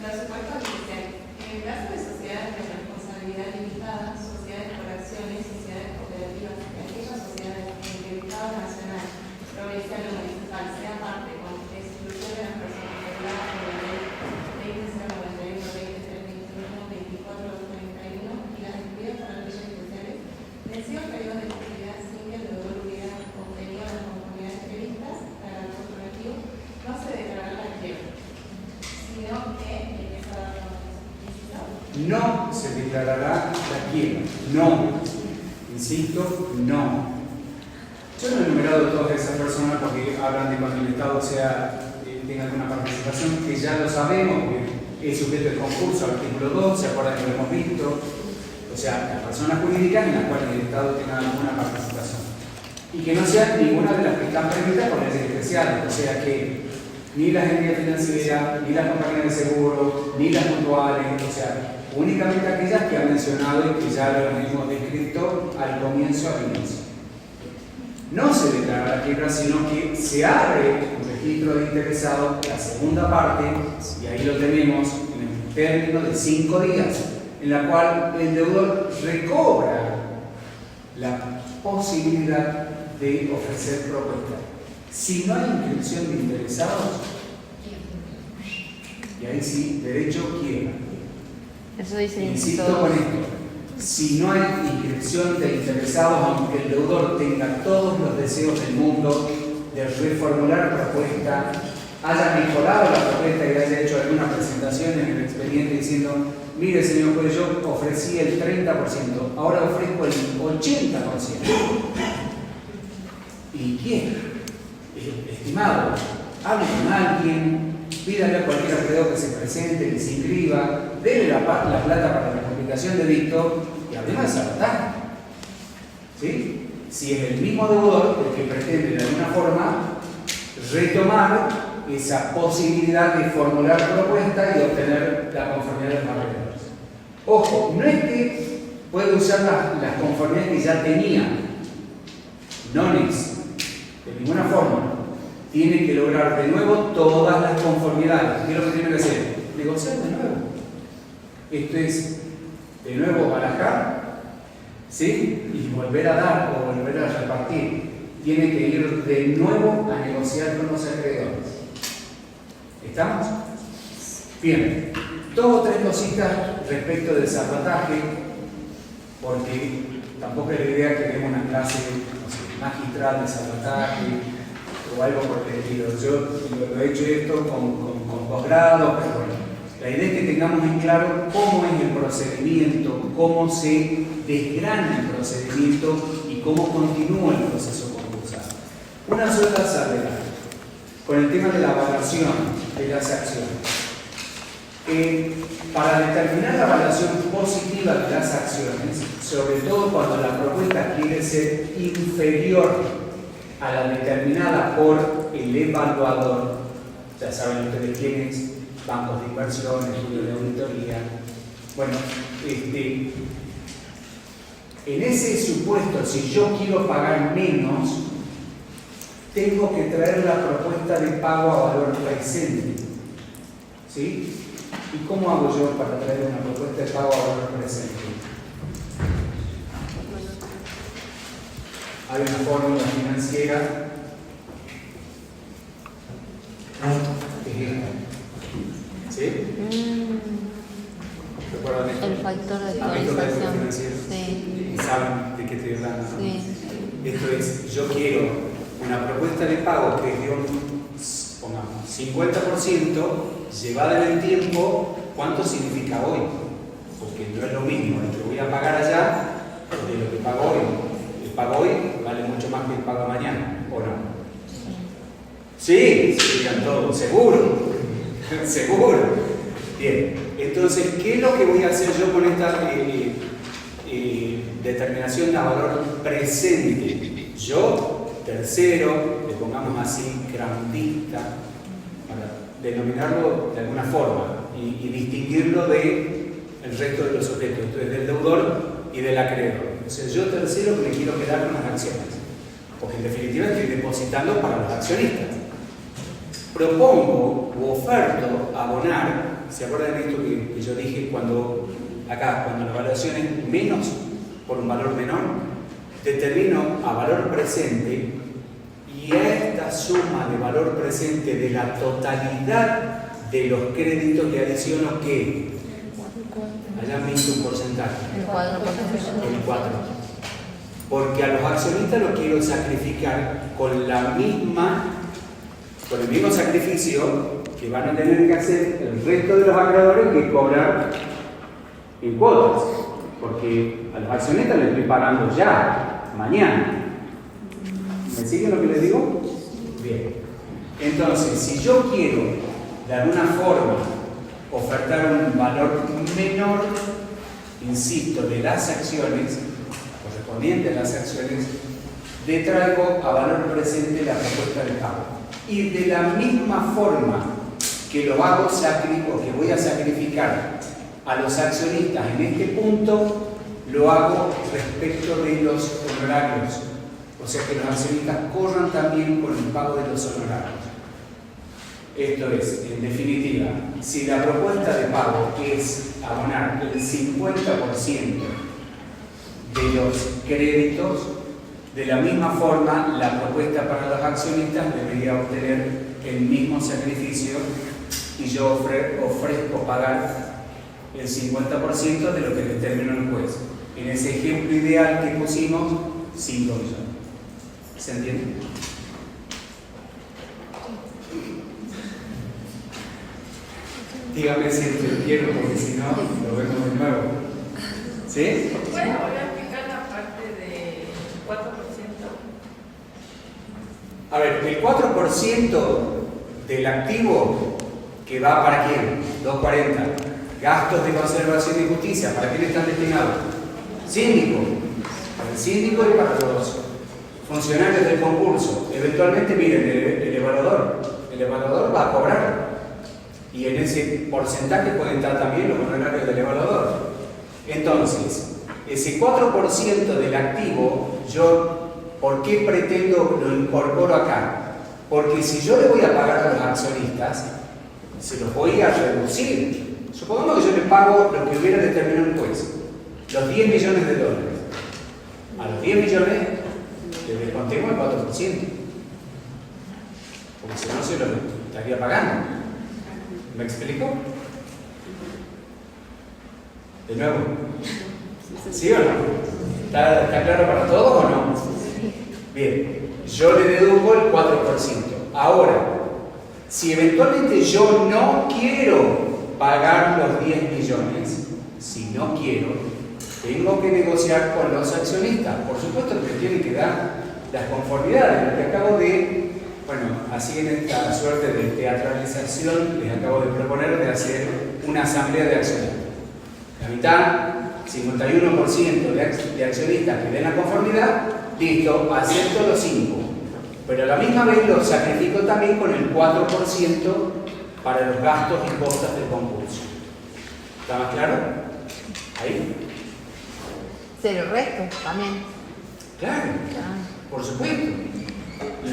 Presupuesto judicial. En el caso de sociedades de responsabilidad limitada, sociedades por acciones, sociedades cooperativas y aquellas sociedades en que el Estado nacional, provincial o municipal sea parte con exclusión de las personas reguladas por la ley 20.091, 20.31, 24.31 y las incluidas por las leyes especiales, venció el periodo de exclusividad sin que el deudor hubiera obtenido las conformidades previstas para el corporativo, no se declarará la quiebra, sino que No se declarará la quiebra. No. Insisto, no. Yo no enumerado todas esas personas porque hablan de cuando el Estado tenga alguna participación, que ya lo sabemos, porque es sujeto de concurso, artículo 2, ¿se acuerdan que lo hemos visto? O sea, las personas jurídicas en las cuales el Estado tenga alguna participación. Y que no sean ninguna de las que están previstas por leyes especiales, o sea que ni las entidades financieras, ni las compañías de seguro, ni las mutuales, o sea, únicamente aquellas que han mencionado y que ya lo hemos descrito al comienzo, No se declara la quiebra, sino que se abre un registro de interesados, la segunda parte, y ahí lo tenemos en el término de 5 días, en la cual el deudor recobra la posibilidad de ofrecer propuesta. Si no hay inscripción de interesados, y ahí sí, derecho quiebra. Eso dice Insisto todo. con esto, si no hay inscripción de interesados, aunque el deudor tenga todos los deseos del mundo de reformular propuesta, haya mejorado la propuesta y haya hecho alguna presentación en el expediente diciendo, mire señor juez, yo ofrecí el 30%, ahora ofrezco el 80%. ¿Y quién? Estimado, hable con alguien, pídale a cualquier acreedor que se presente, que se inscriba, déle la plata para la complicación de dicto y hablemos de sabotaje. ¿Sí? Si es el mismo deudor el que pretende de alguna forma retomar esa posibilidad de formular propuesta y obtener la conformidad de los acreedores. Ojo, no es que puede usar las conformidades que ya tenía, no es de ninguna forma. Tiene que lograr de nuevo todas las conformidades. ¿Qué es lo que tiene que hacer? Negociar de nuevo. Esto es, de nuevo, barajar, ¿sí? Y volver a dar o volver a repartir. Tiene que ir de nuevo a negociar con los acreedores. ¿Estamos? Bien. 2 o 3 cositas respecto del sabotaje, porque tampoco es la idea que demos una clase, no sé, magistral de sabotaje o algo por el estilo. Yo lo he hecho esto con posgrado, pero bueno, la idea es que tengamos en claro cómo es el procedimiento, cómo se desgrana el procedimiento y cómo continúa el proceso concursal. Una sola salvedad con el tema de la evaluación de las acciones. Para determinar la evaluación positiva de las acciones, sobre todo cuando la propuesta quiere ser inferior a la determinada por el evaluador, ya saben ustedes quiénes, bancos de inversión, estudios de auditoría. Bueno, en ese supuesto, si yo quiero pagar menos, tengo que traer la propuesta de pago a valor presente. ¿Sí? ¿Y cómo hago yo para traer una propuesta de pago a valor presente? Hay una fórmula financiera que es esta. ¿Sí? ¿Recuerdan esto? El factor de ¿Han visto cálculo actualización. financiero? Sí. ¿Y saben de qué estoy hablando? Sí. Esto es, yo quiero una propuesta de pago que es de un, pongamos, 50% llevada en el tiempo. ¿Cuánto significa hoy? Porque no es lo mismo lo que voy a pagar allá de lo que pago hoy. El pago hoy vale mucho más que el pago mañana, ¿o no? Sí, digan todos, seguro, seguro. Bien, entonces, ¿qué es lo que voy a hacer yo con esta determinación de valor presente? Yo, tercero, le pongamos así, grandista, para denominarlo de alguna forma y distinguirlo del resto de los objetos, entonces del deudor y del acreedor. O sea, yo tercero me quiero quedar con las acciones, porque en definitiva estoy depositando para los accionistas. Propongo u oferto abonar, ¿se acuerdan de esto que yo dije cuando la evaluación es menos por un valor menor? Determino a valor presente y a esta suma de valor presente de la totalidad de los créditos le adiciono ¿qué? Hayan visto un porcentaje. El 4%. El 4. Porque a los accionistas los quiero sacrificar con el mismo sacrificio que van a tener que hacer el resto de los acreedores que cobrar en cuotas. Porque a los accionistas les estoy pagando ya, mañana. ¿Me siguen lo que les digo? Bien. Entonces, si yo quiero de alguna forma ofertar un valor menor, insisto, de las acciones, correspondiente a las acciones, le traigo a valor presente la propuesta de pago. Y de la misma forma que lo hago o que voy a sacrificar a los accionistas en este punto, lo hago respecto de los honorarios. O sea que los accionistas corran también con el pago de los honorarios. Esto es, en definitiva, si la propuesta de pago es abonar el 50% de los créditos, de la misma forma, la propuesta para los accionistas debería obtener el mismo sacrificio y yo ofrezco pagar el 50% de lo que determinó el juez. En ese ejemplo ideal que pusimos, 5 millones. ¿Se entiende? Dígame si entendieron, porque si no, lo vemos de nuevo. ¿Sí? ¿Puede volver a explicar la parte del 4%? A ver, el 4% del activo que va para quién, 240, gastos de conservación y justicia, ¿para quién están destinados? Síndico, para el síndico y para los funcionarios del concurso. Eventualmente, miren, el evaluador va a cobrar. Y en ese porcentaje pueden estar también los honorarios del evaluador. Entonces, ese 4% del activo, yo, ¿por qué pretendo lo incorporo acá? Porque si yo le voy a pagar a los accionistas, se los voy a reducir. Supongamos que yo le pago lo que hubiera determinado el juez, los 10 millones de dólares. A los 10 millones le descontemos el 4%. Porque si no, se lo estaría pagando. ¿Me explico? De nuevo. ¿Sí o no? ¿Está claro para todos o no? Bien, yo le deduzco el 4%. Ahora, si eventualmente yo no quiero pagar los 10 millones, si no quiero, tengo que negociar con los accionistas. Por supuesto que tienen que dar las conformidades, lo que acabo de... Bueno, así en esta suerte de teatralización les acabo de proponer de hacer una asamblea de accionistas. La mitad, 51% de accionistas que den la conformidad, listo, acepto los 5. Pero a la misma vez lo sacrifico también con el 4% para los gastos y costas del concurso. ¿Está más claro? ¿Ahí? Cero resto también. Claro, por supuesto.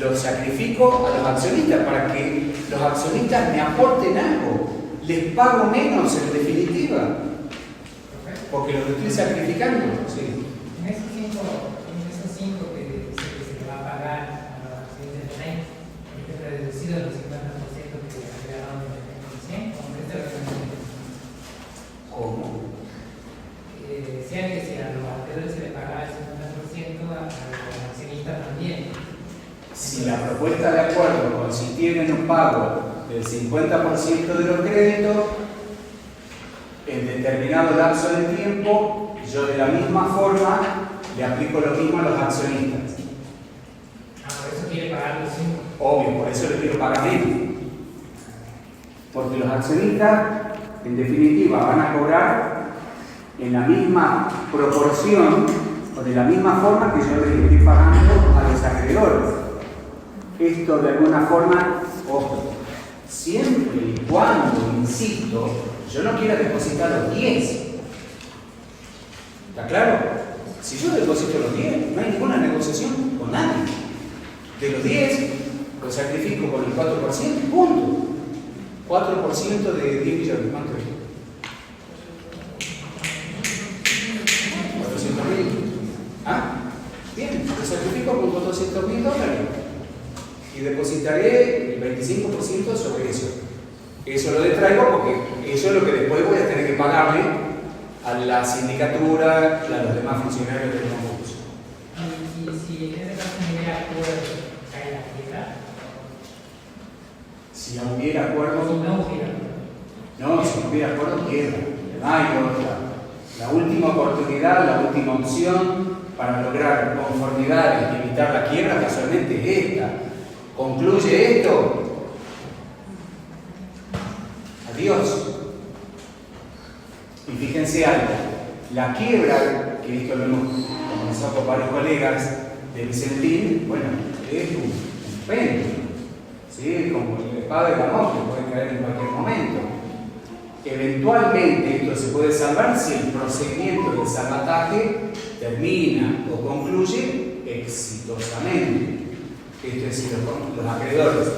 Lo sacrifico a los accionistas para que los accionistas me aporten algo. Les pago menos en definitiva. Porque lo estoy sacrificando. Sí. En esos 5 que se va a pagar a los accionistas de ley, ¿es reducido el 50% que había dado en el 100%? ¿Cómo? Decían que si a los acreedores se les pagaba el 50%, a los accionistas también. Si la propuesta de acuerdo consistiera en un pago del 50% de los créditos, en determinado lapso de tiempo, yo de la misma forma le aplico lo mismo a los accionistas. Por eso quiere pagar los 5. Obvio, por eso le quiero pagar menos. Porque los accionistas, en definitiva, van a cobrar en la misma proporción o de la misma forma que yo les estoy pagando a los acreedores. Esto de alguna forma, ojo, siempre y cuando, insisto, yo no quiero depositar los 10. ¿Está claro? Si yo deposito los 10, no hay ninguna negociación con nadie. De los 10, lo sacrifico con el 4%, punto. 4% de 10 millones, ¿cuánto es? 400.000. ¿Ah? Bien, lo sacrifico con 400.000 dólares. Y depositaré el 25% sobre eso. Eso lo detraigo porque eso es lo que después voy a tener que pagarle a la sindicatura y a los demás funcionarios del concurso. Y si en ese caso no hubiera acuerdo, cae la quiebra. Si no hubiera acuerdo. Si no hubiera. No, si no hubiera acuerdo, quiebra. No hay otra. La última oportunidad, la última opción para lograr conformidades y evitar la quiebra casualmente es esta. ¿Concluye esto? Adiós. Y fíjense algo, la quiebra, que esto lo hemos conversado con varios colegas de Vicentín, bueno, es un pendio, ¿sí? Como el espada de Gamón, que puede caer en cualquier momento. Eventualmente esto se puede salvar si el procedimiento del salvataje termina o concluye exitosamente. Esto es decir, los acreedores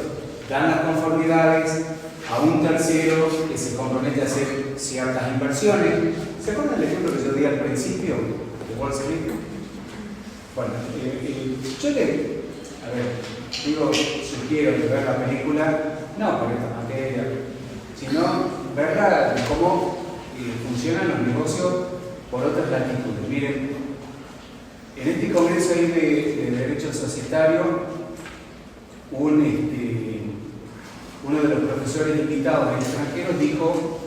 dan las conformidades a un tercero que se compromete a hacer ciertas inversiones. ¿Se acuerdan del ejemplo que yo di al principio de Wall Street? Bueno, yo sugiero ver la película, no por esta materia, sino verla de cómo funcionan los negocios por otras latitudes. Miren, en este congreso ahí de Derecho Societario, uno de los profesores invitados extranjeros dijo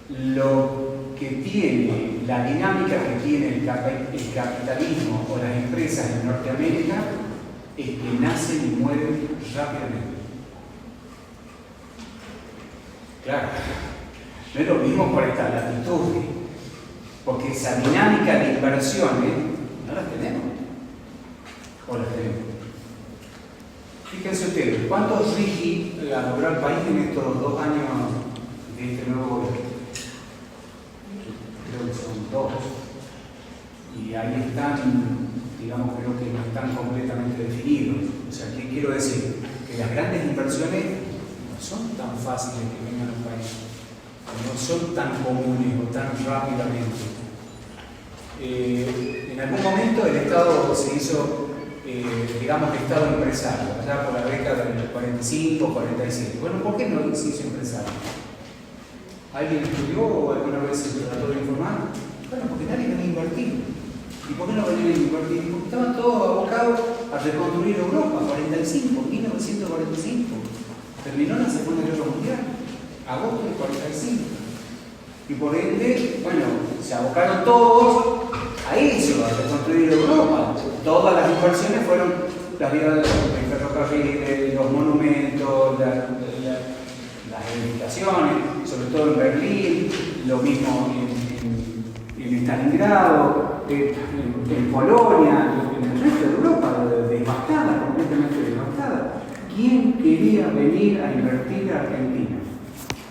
lo que tiene, la dinámica que tiene el capitalismo o las empresas en Norteamérica es que nacen y mueren rápidamente. Claro, no es lo mismo por estas latitudes, porque esa dinámica de inversiones no las tenemos. ¿O las tenemos? Fíjense ustedes, ¿cuántos RIGI logró el país en estos 2 años de este nuevo gobierno? Creo que son 2. Y ahí están, digamos, creo que no están completamente definidos. O sea, ¿qué quiero decir? Que las grandes inversiones no son tan fáciles que vengan al país, no son tan comunes o tan rápidamente. En algún momento el Estado se hizo, digamos, Estado empresario, allá por la década del 45, 47. Bueno, ¿por qué no se hizo empresario? ¿Alguien estudió o alguna vez se trató de informar? Bueno, porque nadie venía a invertir. ¿Y por qué no venían a invertir? Porque estaban todos abocados a reconstruir Europa, 1945. Terminó la Segunda Guerra Mundial, agosto del 45. Y por ende, bueno, se abocaron todos a eso, a reconstruir Europa. Todas las inversiones fueron las vías del ferrocarril, los monumentos, las edificaciones, sobre todo en Berlín, lo mismo en Stalingrado, en Polonia, en el resto de Europa, devastada, completamente devastada. ¿Quién quería venir a invertir a Argentina?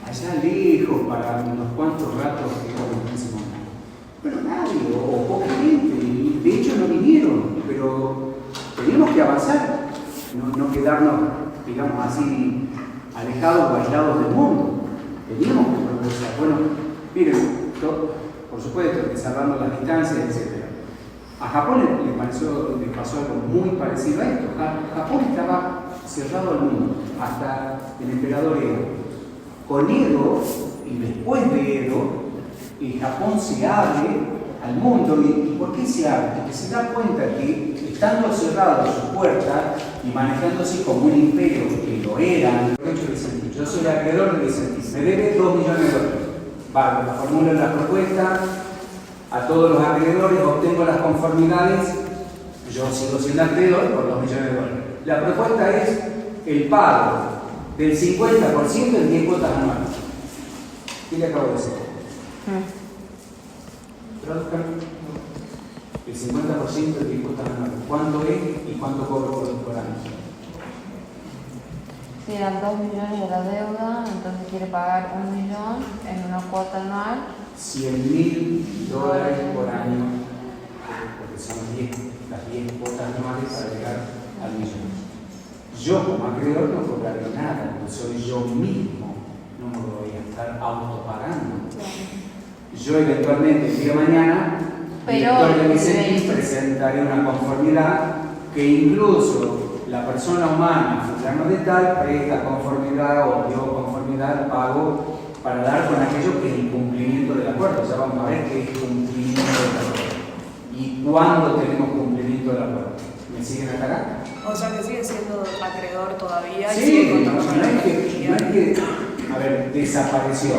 Allá lejos, para unos cuantos ratos que era muchísimo. Pero nadie, o poca gente, y de hecho no vinieron, pero teníamos que avanzar, no quedarnos, digamos así, alejados o aislados del mundo. Teníamos que progresar. Bueno, miren, por supuesto, salvando las distancias, etc. A Japón le pasó algo muy parecido a esto. Japón estaba cerrado al mundo, hasta el emperador Edo. Con Edo, y después de Edo, Japón se abre al mundo. ¿Y por qué se abre? Porque se da cuenta que, estando cerrado sus puertas y manejándose como un imperio, que lo eran, yo soy el acreedor de Vicentín, me debe $2 millones. Vale, formulo la propuesta a todos los acreedores, obtengo las conformidades, yo sigo siendo acreedor por $2 millones. La propuesta es el pago del 50% en 10 cuotas anuales. ¿Qué le acabo de decir? El 50% en 10 cuotas anuales. ¿Cuánto es y cuánto cobro por año? Si eran 2 millones de la deuda, entonces quiere pagar 1 millón en una cuota anual. $100.000 por año, porque son las 10 cuotas anuales para llegar al millón. Yo como acreedor no cobraré nada, no soy yo mismo, no me voy a estar autopagando. Yo eventualmente el día de mañana, director de Vicentín, presentaré una conformidad que incluso la persona humana, fulano de tal, presta conformidad o dio conformidad, pago, para dar con aquello que es el cumplimiento del acuerdo. Ya vamos a ver qué es cumplimiento del acuerdo y cuándo tenemos cumplimiento del acuerdo. ¿Me siguen hasta acá? O sea que sigue siendo acreedor todavía. Sí, no es que, a ver, desapareció.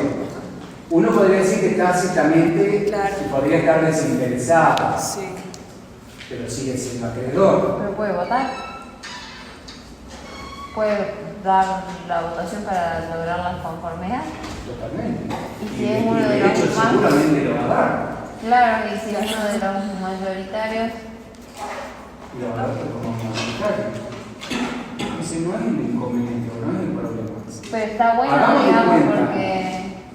Uno podría decir que está ciertamente, Claro. podría estar desinteresado, Sí. pero sigue siendo acreedor. Pero puede votar. Puede dar la votación para lograr la conformidad. Totalmente. Y si es uno de de los hecho, más- seguramente lo va a dar. Claro, y si uno de los mayoritarios, Y lo va a dar como mayoritario. Ese no es el inconveniente, no es el problema. pero está bueno, Hagamos de digamos, cuenta.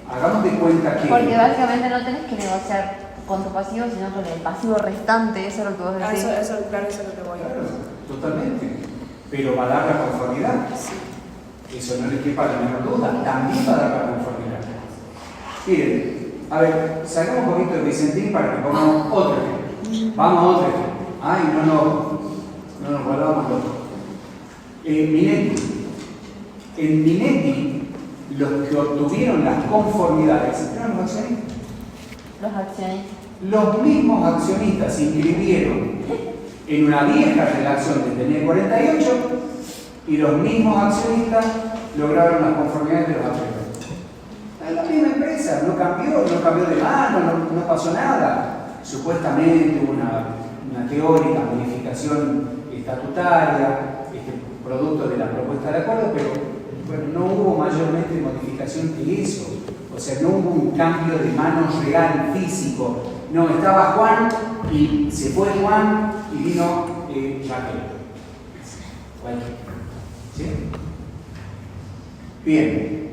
Hagamos de cuenta que. porque básicamente no tenés que negociar con tu pasivo, sino con el pasivo restante, eso es lo que vos decís. Claro, eso es lo que voy. Claro, totalmente. Pero va a dar la conformidad. Eso no le quepa la menor duda. También va a dar la conformidad. Miren, a ver, salgamos un poquito de Vicentín para que pongamos otro ejemplo. Vamos a otro ejemplo. Ay, no nos volvamos locos. Minetti. En Minetti, los que obtuvieron las conformidades eran los accionistas. Los accionistas. Los mismos accionistas se inscribieron en una vieja redacción de TN 48 y los mismos accionistas lograron las conformidades de los acreedores. Es la misma empresa, no cambió de mano, no pasó nada. Supuestamente hubo una teórica modificación estatutaria, producto de la propuesta de acuerdo, pero bueno, no hubo mayormente modificación que eso. O sea, no hubo un cambio de manos real, físico. No, estaba Juan y se fue Juan y vino Raquel. Cualquiera. ¿Sí? Bien.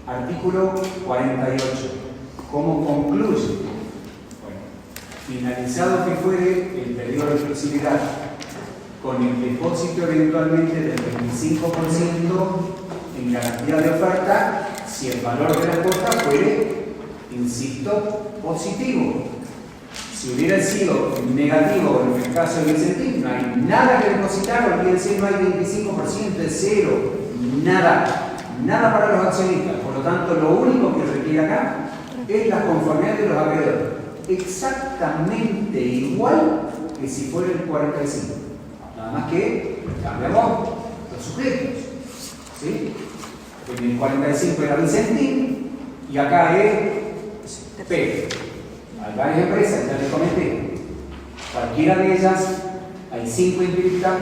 Artículo 48. ¿Cómo concluye? Bueno, finalizado que fuere el periodo de exclusividad, con el depósito eventualmente del 25% en garantía de oferta, si el valor de la cuota fuere, insisto, positivo. Si hubiera sido negativo en el caso de Vicentín, no hay nada que depositar, olvídense, no hay 25%, es cero, nada para los accionistas. Por lo tanto, lo único que requiere acá es la conformidad de los acreedores, exactamente igual que si fuera el 45. Nada más que cambiamos los sujetos. ¿Sí? En el 45 era Vicentín y acá es P. Hay varias empresas, ya les comenté. Cualquiera de ellas, hay 5 inscritas,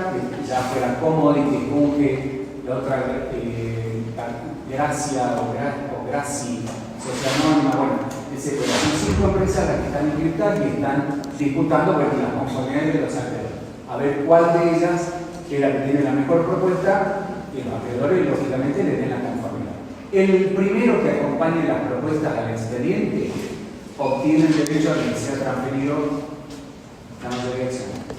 ya fuera Commodity, Bunge, la otra Gracia o Graci, Sociedad Anónima, bueno, etc. Son 5 empresas las que están inscritas y están disputando por las conformidades de los acreedores. A ver cuál de ellas, que es la que tiene la mejor propuesta, y los acreedores lógicamente le den la conformidad. El primero que acompañe las propuestas al expediente obtiene el derecho a que sea transferido la mayoría accionaria.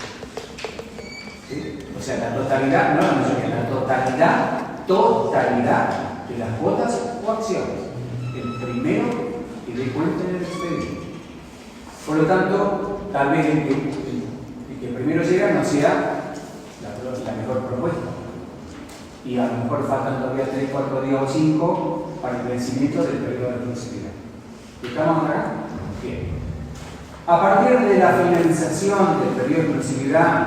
¿Sí? O sea, la totalidad, no la mayoría, la totalidad de las cuotas o acciones. El primero que dé cuenta en el expediente. Por lo tanto, tal vez el que primero llega no sea la mejor propuesta. Y a lo mejor faltan todavía 3, 4 días o 5 para el vencimiento del periodo de exclusividad. ¿Estamos acá? Bien. A partir de la finalización del periodo de exclusividad,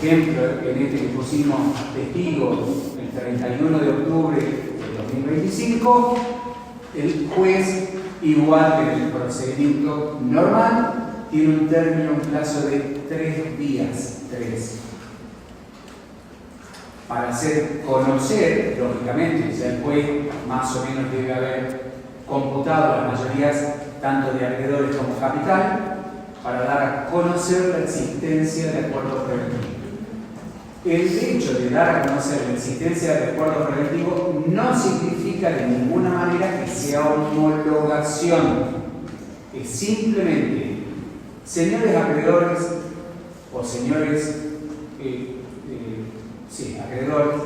ejemplo, en este que pusimos testigo el 31 de octubre de 2025, el juez, igual que en el procedimiento normal, tiene un término, un plazo de 3 días. 3. Para hacer conocer, lógicamente, ya el juez más o menos debe haber computado las mayorías tanto de acreedores como capital, para dar a conocer la existencia de acuerdos preventivos. El hecho de dar a conocer la existencia de acuerdos preventivos no significa de ninguna manera que sea homologación. Es simplemente, señores acreedores o señores acreedores,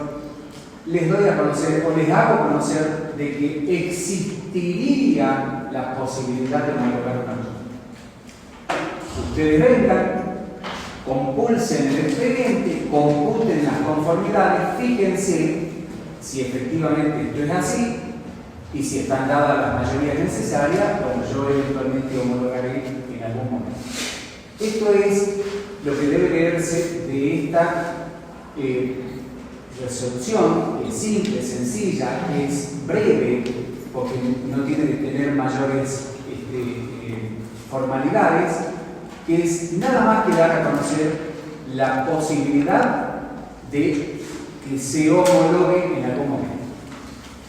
les doy a conocer o les hago conocer de que existiría la posibilidad de homologar una acción. Ustedes vengan, compulsen el expediente, computen las conformidades, fíjense si efectivamente esto es así y si están dadas las mayorías necesarias, bueno, yo eventualmente homologaré en algún momento. Esto es lo que debe leerse de esta resolución, es simple, sencilla, es breve, porque no tiene que tener mayores formalidades, que es nada más que dar a conocer la posibilidad de que se homologue en algún momento.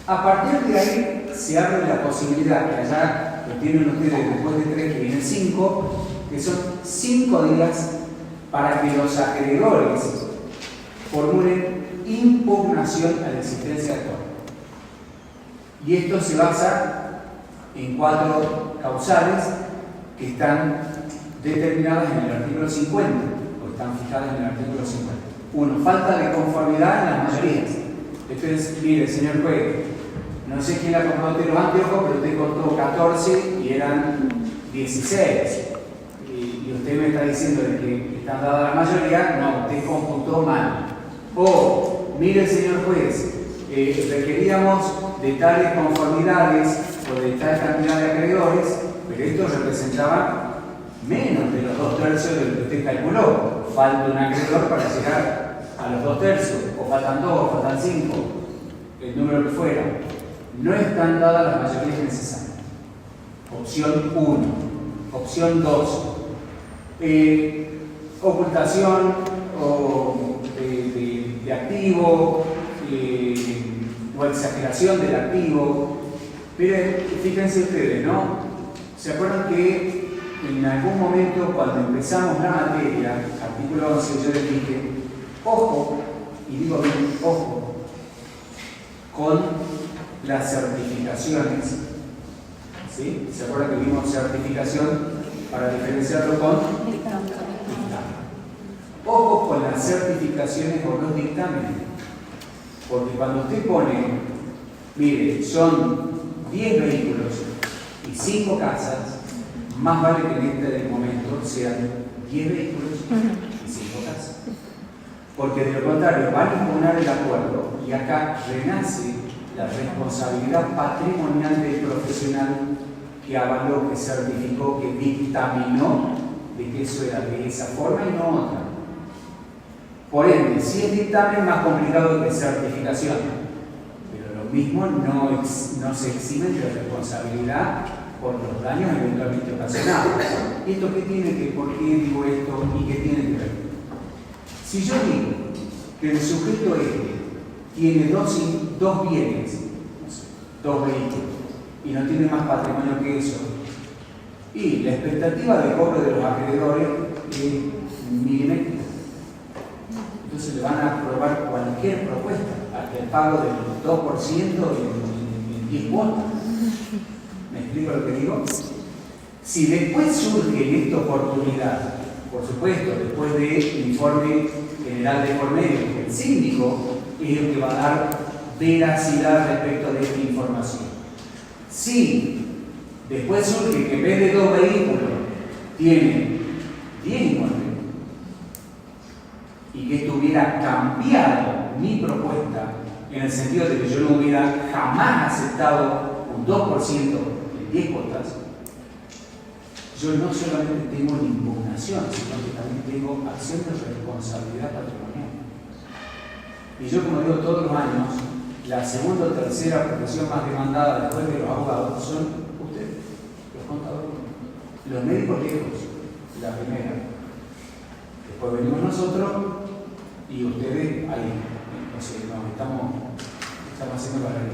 A partir de ahí se abre la posibilidad, que allá lo tienen ustedes después de 3 que vienen 5, que son 5 días para que los acreedores formulen impugnación a la existencia de todo. Y esto se basa en 4 causales que están determinadas en el artículo 50, o están fijadas en el artículo 50. 1. Falta de conformidad en las mayorías. Entonces, mire, señor juez, no sé quién la compró de los anteojos, pero usted contó 14 y eran 16. Y usted me está diciendo de que están dadas la mayoría, no, usted computó mal. O, mire, señor juez, requeríamos de tales conformidades o de tal cantidad de acreedores, pero esto representaba menos de los 2/3 de lo que usted calculó. Falta un acreedor para llegar a los 2/3, o faltan 2, o faltan 5, el número que fuera. No están dadas las mayorías necesarias. Opción 1. Opción 2. Ocultación de activo o exageración del activo. Pero fíjense ustedes, ¿no? ¿Se acuerdan que en algún momento cuando empezamos la materia, artículo 11, yo les dije, ojo, y digo bien, ojo, con las certificaciones? ¿Sí? ¿Se acuerdan que vimos certificación para diferenciarlo con dictamen? Ojo con las certificaciones o los dictámenes, porque cuando usted pone, mire, son 10 vehículos y 5 casas, más vale que en este momento sean 10 vehículos y 5 casas. Porque de lo contrario, van a impugnar el acuerdo y acá renace la responsabilidad patrimonial del profesional que avaló, que certificó, que dictaminó de que eso era de esa forma y no otra. Por ende, si es dictamen, más complicado que certificación, pero lo mismo no se exime de responsabilidad por los daños eventualmente ocasionados. ¿Y esto qué tiene que, por qué digo esto y qué tiene que ver? Si yo digo que el sujeto tiene dos bienes, no sé, 2 vehículos, y no tiene más patrimonio que eso, y la expectativa de cobro de los acreedores es milimétrica, entonces le van a aprobar cualquier propuesta, hasta el pago del 2% en 10 cuotas. ¿Me explico lo que digo? Si después surge en esta oportunidad, por supuesto, después del informe general de por medio, el síndico es el que va a dar veracidad respecto de esta información. Si después surge que en vez de 2 vehículos tiene 10 inmuebles y que esto hubiera cambiado mi propuesta en el sentido de que yo no hubiera jamás aceptado un 2% en 10 cuotas, yo no solamente tengo una impugnación, sino que también tengo acción de responsabilidad patrimonial. Y yo, como digo todos los años, la segunda o tercera profesión más demandada después de los abogados son ustedes, los contadores, los médicos viejos, la primera. Después venimos nosotros y ustedes ahí, no sé, nos estamos haciendo para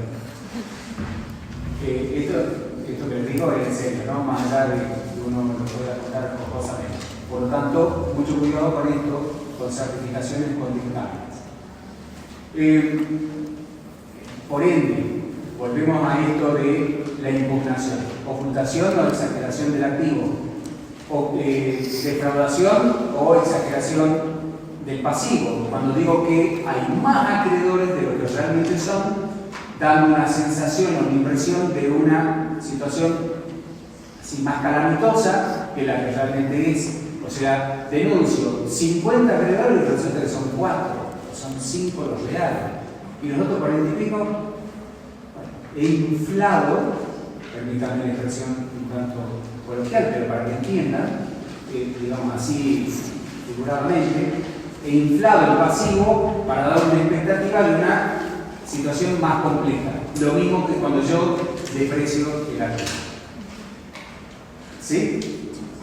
esto que les digo es en serio, ¿no? Más allá de que uno lo pueda contar cosas. Por lo tanto, mucho cuidado con esto, con certificaciones, con dictámenes. Por ende, volvemos a esto de la impugnación, ocultación o exageración del activo, defraudación o exageración del pasivo. Cuando digo que hay más acreedores de lo que realmente son, dando una sensación o una impresión de una situación así más calamitosa que la que realmente es. O sea, denuncio 50 acreedores y resulta que son 4, o son 5 los reales. Y los otros 40 y pico, bueno, he inflado, permítanme la expresión un tanto coloquial, pero para que entiendan, digamos así figuradamente, he inflado el pasivo para dar una expectativa de una situación más compleja. Lo mismo que cuando yo deprecio el activo. ¿Sí?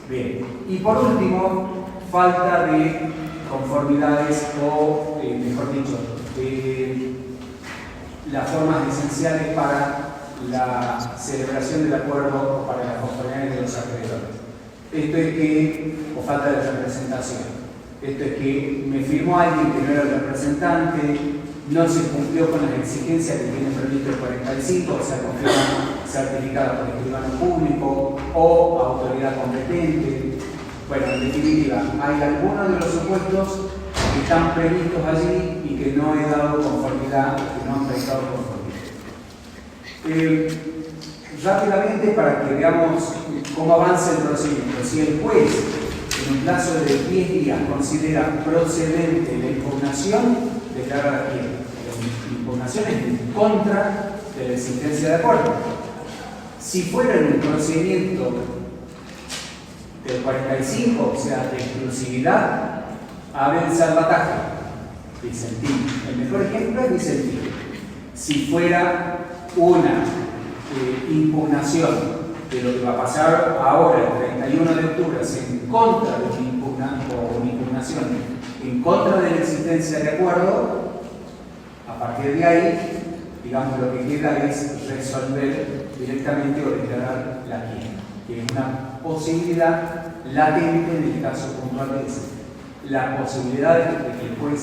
Bien, y por último, falta de conformidades o, mejor dicho, de las formas esenciales para la celebración del acuerdo o para las conformidades de los acreedores. Esto es que, o falta de representación. Esto es que me firmó alguien que no era el representante, no se cumplió con las exigencias que tiene previsto el 45, o sea, confirma certificada por escribano público o autoridad competente. Bueno, en definitiva, hay algunos de los supuestos que están previstos allí y que no he dado conformidad, que no han prestado conformidad. Rápidamente, para que veamos cómo avanza el procedimiento. Si el juez, en un plazo de 10 días, considera procedente la impugnación, declara la quiebra. La impugnación es en contra de la existencia de acuerdo. Si fuera en un procedimiento del 45, o sea, de exclusividad, abre el salvataje, Vicentino. El mejor ejemplo es Vicentino. Si fuera una impugnación de lo que va a pasar ahora, el 31 de octubre, en contra de una impugnación en contra de la existencia de acuerdo, a partir de ahí, digamos, lo que queda es resolver directamente o declarar la quiebra, que es una posibilidad latente en el caso puntual de ese. La posibilidad de que el juez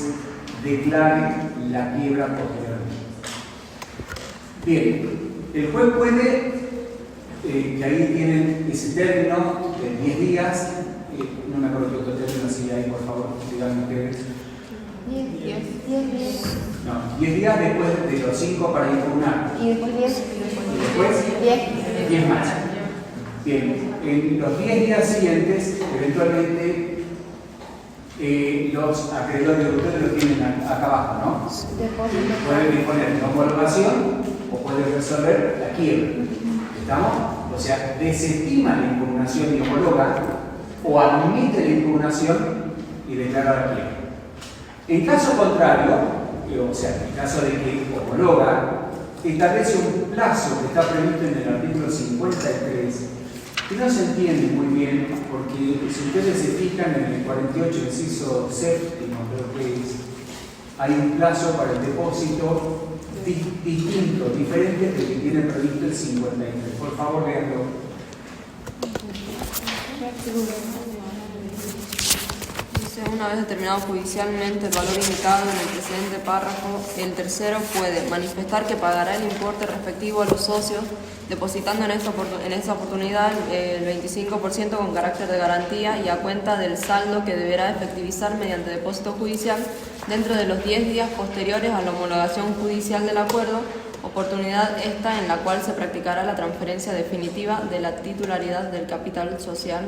declare la quiebra posteriormente. Bien, el juez puede, que ahí tienen ese término de 10 días, no me acuerdo qué otro término sigue ahí, por favor, díganme ustedes. 10 días. No, 10 días después de los 5 para impugnar. Y después 10. Y después 10 más. Bien, en los 10 días siguientes, eventualmente los acreedores de ustedes lo tienen acá abajo, ¿no? Pueden disponer de homologación o pueden resolver la quiebra. ¿Estamos? O sea, desestima la impugnación y homologa, o admite la impugnación y declara la quiebra. En caso contrario, o sea, en caso de que homologa, establece un plazo que está previsto en el artículo 53, que no se entiende muy bien, porque si ustedes se fijan en el 48, inciso séptimo, creo que es, hay un plazo para el depósito distinto, diferente del que tiene previsto el 53. Por favor, veanlo. Dice, una vez determinado judicialmente el valor indicado en el precedente párrafo, el tercero puede manifestar que pagará el importe respectivo a los socios, depositando en esa oportunidad el 25% con carácter de garantía y a cuenta del saldo que deberá efectivizar mediante depósito judicial dentro de los 10 días posteriores a la homologación judicial del acuerdo, oportunidad esta en la cual se practicará la transferencia definitiva de la titularidad del capital social,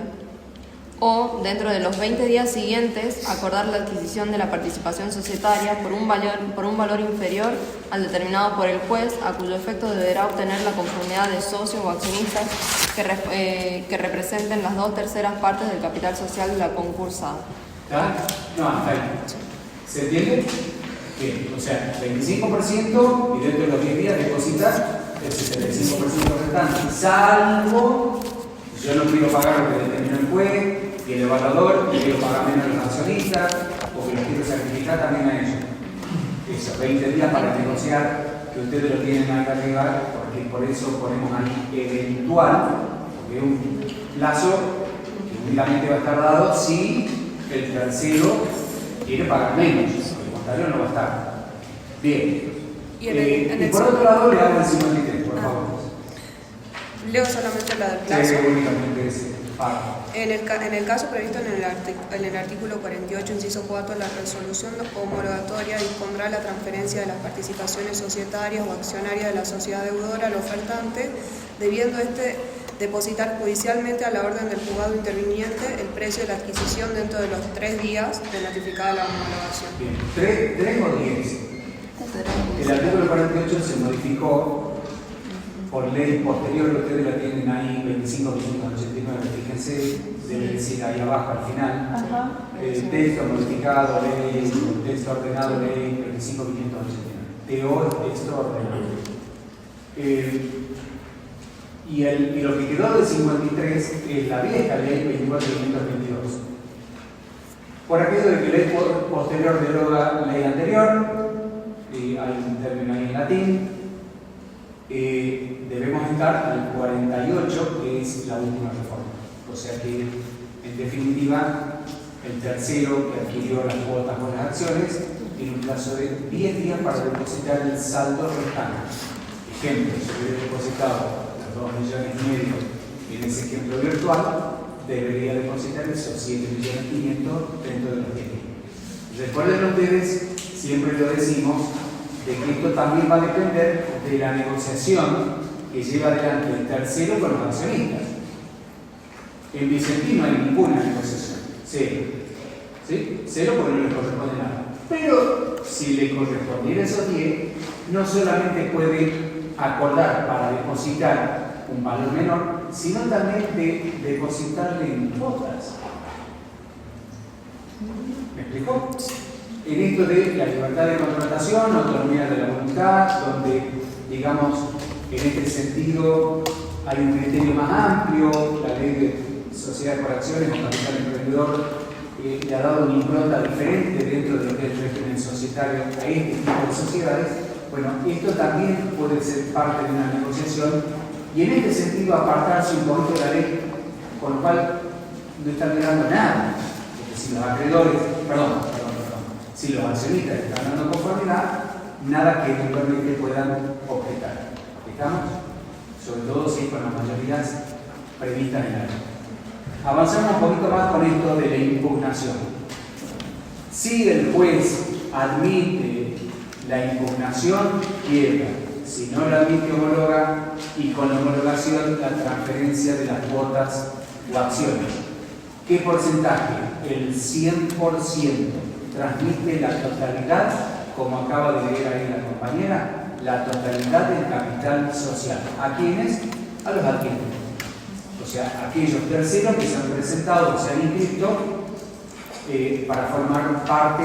o dentro de los 20 días siguientes acordar la adquisición de la participación societaria por un valor inferior al determinado por el juez, a cuyo efecto deberá obtener la conformidad de socios o accionistas que representen las 2/3 partes del capital social de la concursada. ¿Está? No, está ahí. ¿Se entiende? Bien, o sea, 25% y dentro de los 10 días depositar el 75% restante, salvo yo no quiero pagar lo que determinó el juez y el evaluador, y quiero pagar menos a los accionistas, o que los quiero sacrificar también a ellos. Esos 20 días para negociar, que ustedes lo tienen ahí arriba, porque por eso ponemos ahí eventual, porque es un plazo que únicamente va a estar dado si el tercero quiere pagar menos, el contrario no va a estar. Bien. Y por otro lado, le hago el 53, por favor. Leo solamente la del plazo. Sí, únicamente ese. En el caso previsto en el artículo 48, inciso 4, la resolución homologatoria dispondrá la transferencia de las participaciones societarias o accionarias de la sociedad deudora al ofertante, debiendo depositar judicialmente a la orden del juzgado interviniente el precio de la adquisición dentro de los 3 días de notificada la homologación. Bien. ¿3 o 10? El artículo 48 se modificó por ley posterior, ustedes la tienen ahí, 25.589, fíjense, debe decir ahí abajo al final, texto modificado, ley, texto ordenado, ley 25.589, TO es texto ordenado. Y lo que quedó del 53 es la vieja ley 24.522. Por aquello de que ley posterior deroga la ley anterior, hay un término ahí en latín, debemos estar al 48, que es la última reforma. O sea que, en definitiva, el tercero que adquirió las cuotas o las acciones tiene un plazo de 10 días para depositar el saldo restante. Ejemplo, si hubiera depositado los 2,5 millones en ese ejemplo virtual, debería depositar esos 7,5 millones dentro de los 10 días. Recuerden ustedes, siempre lo decimos, de que esto también va a depender de la negociación que lleva adelante el tercero con los accionistas. En Vicentino no hay ninguna negociación, cero. ¿Sí? Cero porque no le corresponde nada. Pero si le correspondiera esos 10, no solamente puede acordar para depositar un valor menor, sino también de depositarle en cuotas. ¿Me explicó? En esto de la libertad de contratación, autonomía de la voluntad, donde, digamos, en este sentido hay un criterio más amplio, la ley de sociedad por acciones o capital emprendedor le ha dado una impronta diferente dentro de lo que es el régimen societario a este tipo de sociedades. Bueno, esto también puede ser parte de una negociación y en este sentido apartarse un poquito de la ley, con lo cual no están llegando nada, porque si los acreedores, si los accionistas están dando conformidad, nada que eventualmente puedan objetar. ¿Estamos? Sobre todo si con las mayorías previstas en la ley. Avanzamos un poquito más con esto de la impugnación. Si el juez admite la impugnación, quiebra. Si no la admite, homologa, y con la homologación la transferencia de las cuotas o acciones. ¿Qué porcentaje? El 100% transmite la totalidad, como acaba de leer ahí la compañera, la totalidad del capital social. ¿A quiénes? A los adquirientes. O sea, aquellos terceros que se han presentado o se han inscrito para formar parte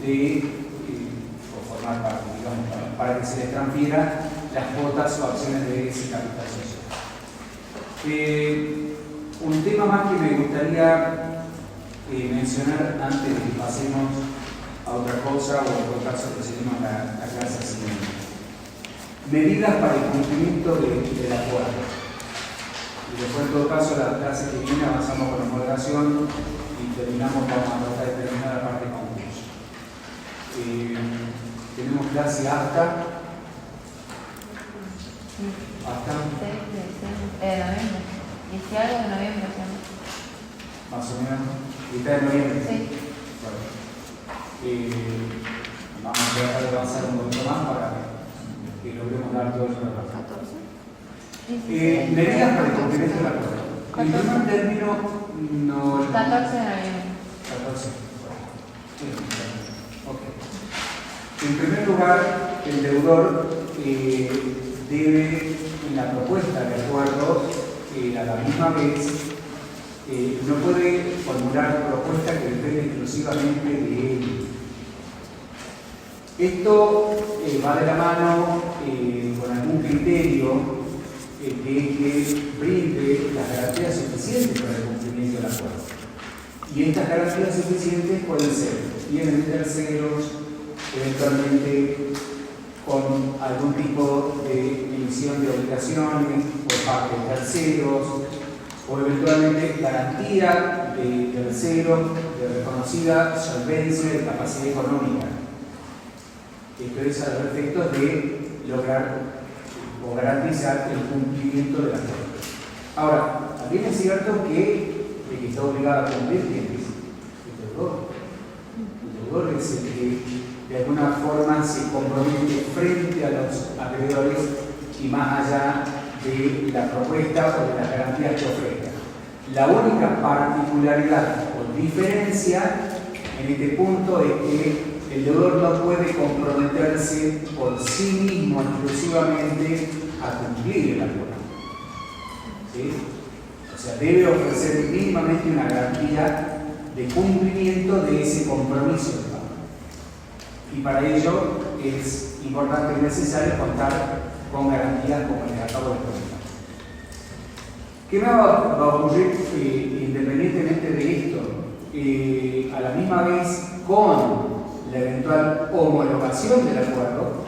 de, para que se les transfiera las cuotas o acciones de ese capital social. Un tema más que me gustaría mencionar antes de que pasemos a otra cosa o en todo caso procedemos a la clase siguiente. Medidas para el cumplimiento del acuerdo. Y después en todo caso la clase que viene avanzamos con la homologación y terminamos, vamos a tratar de terminar la parte de concurso. Tenemos clase hasta noviembre. 10 algo de noviembre, más o menos, mitad de noviembre. Sí. Bueno, vamos a tratar de avanzar un poquito más para que logremos dar todo el trabajo. 14. Medidas para el cumplimiento del acuerdo. En primer término, no. 14 de noviembre. 14. Ok. En primer lugar, el deudor debe, en la propuesta de acuerdo, a la misma vez, no puede formular propuestas que dependen exclusivamente de él. Esto va de la mano con algún criterio que brinde las garantías suficientes para el cumplimiento del acuerdo. Y estas garantías suficientes pueden ser bienes de terceros, eventualmente con algún tipo de emisión de obligaciones por parte de terceros, o eventualmente garantía de terceros de reconocida solvencia y capacidad económica. Esto es a los efectos de lograr o garantizar el cumplimiento de la norma. Ahora, también es cierto que el que está obligado a cumplir es el deudor. El deudor es el que de alguna forma se compromete frente a los acreedores y más allá de la propuesta o de las garantías que ofrezca. La única particularidad o diferencia en este punto es que el deudor no puede comprometerse por sí mismo exclusivamente a cumplir el acuerdo. ¿Sí? O sea, debe ofrecer mínimamente una garantía de cumplimiento de ese compromiso de pago. Y para ello es importante y necesario contar con garantías como les acabo de comentar. ¿Qué me va a ocurrir independientemente de esto? A la misma vez, con la eventual homologación del acuerdo,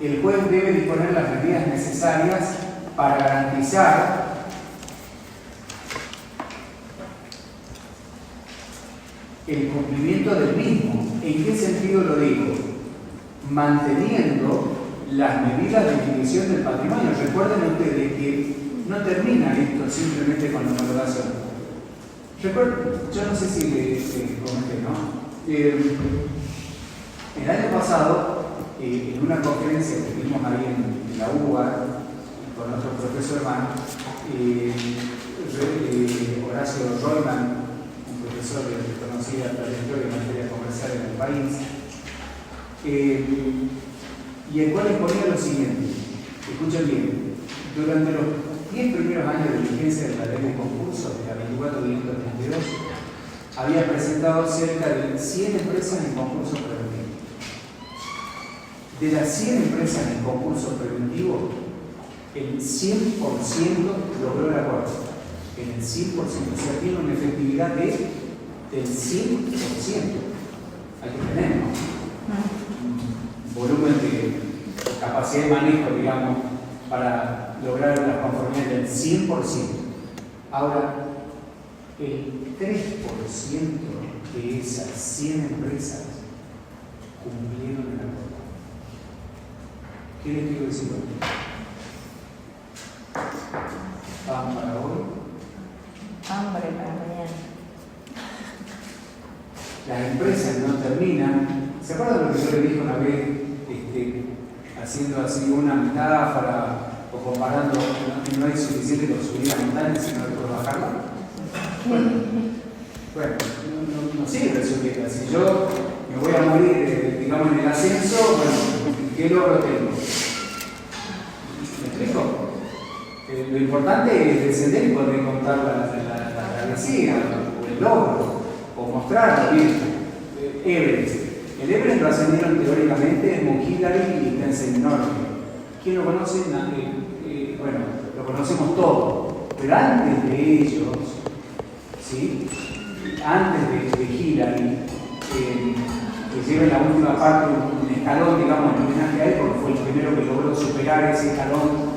el juez debe disponer las medidas necesarias para garantizar el cumplimiento del mismo. ¿En qué sentido lo digo? Manteniendo las medidas de inhibición del patrimonio. Recuerden ustedes que no termina esto simplemente con la homologación. Yo no sé si les comenté, ¿no? El año pasado, en una conferencia que tuvimos ahí en la UBA, con otro profesor hermano, Horacio Royman, un profesor de reconocida trayectoria en materia comercial en el país, y el cual exponía lo siguiente: escuchen bien, durante los 10 primeros años de vigencia de la ley de concursos de la 24.532, había presentado cerca de 100 empresas en concurso preventivo. De las 100 empresas en concurso preventivo, el 100% logró el acuerdo. En el 100%, o sea, tiene una efectividad del 100%. Hay que tener, ¿no? Un volumen de capacidad de manejo, digamos, para lograr la conformidad del 100%. Ahora, el 3% de esas 100 empresas cumplieron el acuerdo. ¿Qué les quiero decir hoy? ¿Pan para hoy? Hambre para mañana. Las empresas no terminan. ¿Se acuerdan lo que yo le dije una vez, haciendo así una metáfora o comparando? No es suficiente con subir la montaña, sino después bajarla. Bueno, no sirve subirla. Si yo me voy a morir, digamos, en el ascenso, bueno, ¿qué logro tengo? ¿Me explico? Lo importante es descender y poder contar la travesía, o el logro, o mostrarlo bien. Everest. El Everest lo ascendieron teóricamente Edmund Hillary y Tenzin Norgay. ¿Quién lo conoce? Bueno, lo conocemos todos. Pero antes de ellos, ¿sí? Antes de Hillary, que lleva en la última parte un escalón, digamos, en homenaje a él, porque fue el primero que logró superar ese escalón.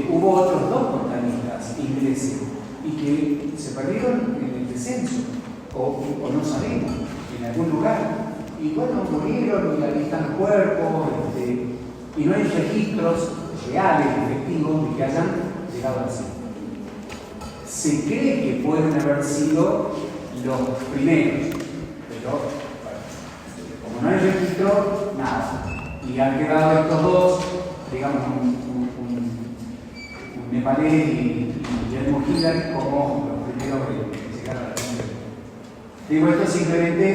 Hubo otros 2 montañistas ingleses y que se perdieron en el descenso, o no sabemos, en algún lugar. Y bueno, murieron y ahí están los cuerpos, y no hay registros reales, efectivos, de que hayan llegado así. Se cree que pueden haber sido los primeros, pero bueno, como no hay registro, nada. Y han quedado estos 2, digamos, un nepalés y Edmund Hillary como los primeros que llegaron a la cumbre. Digo esto simplemente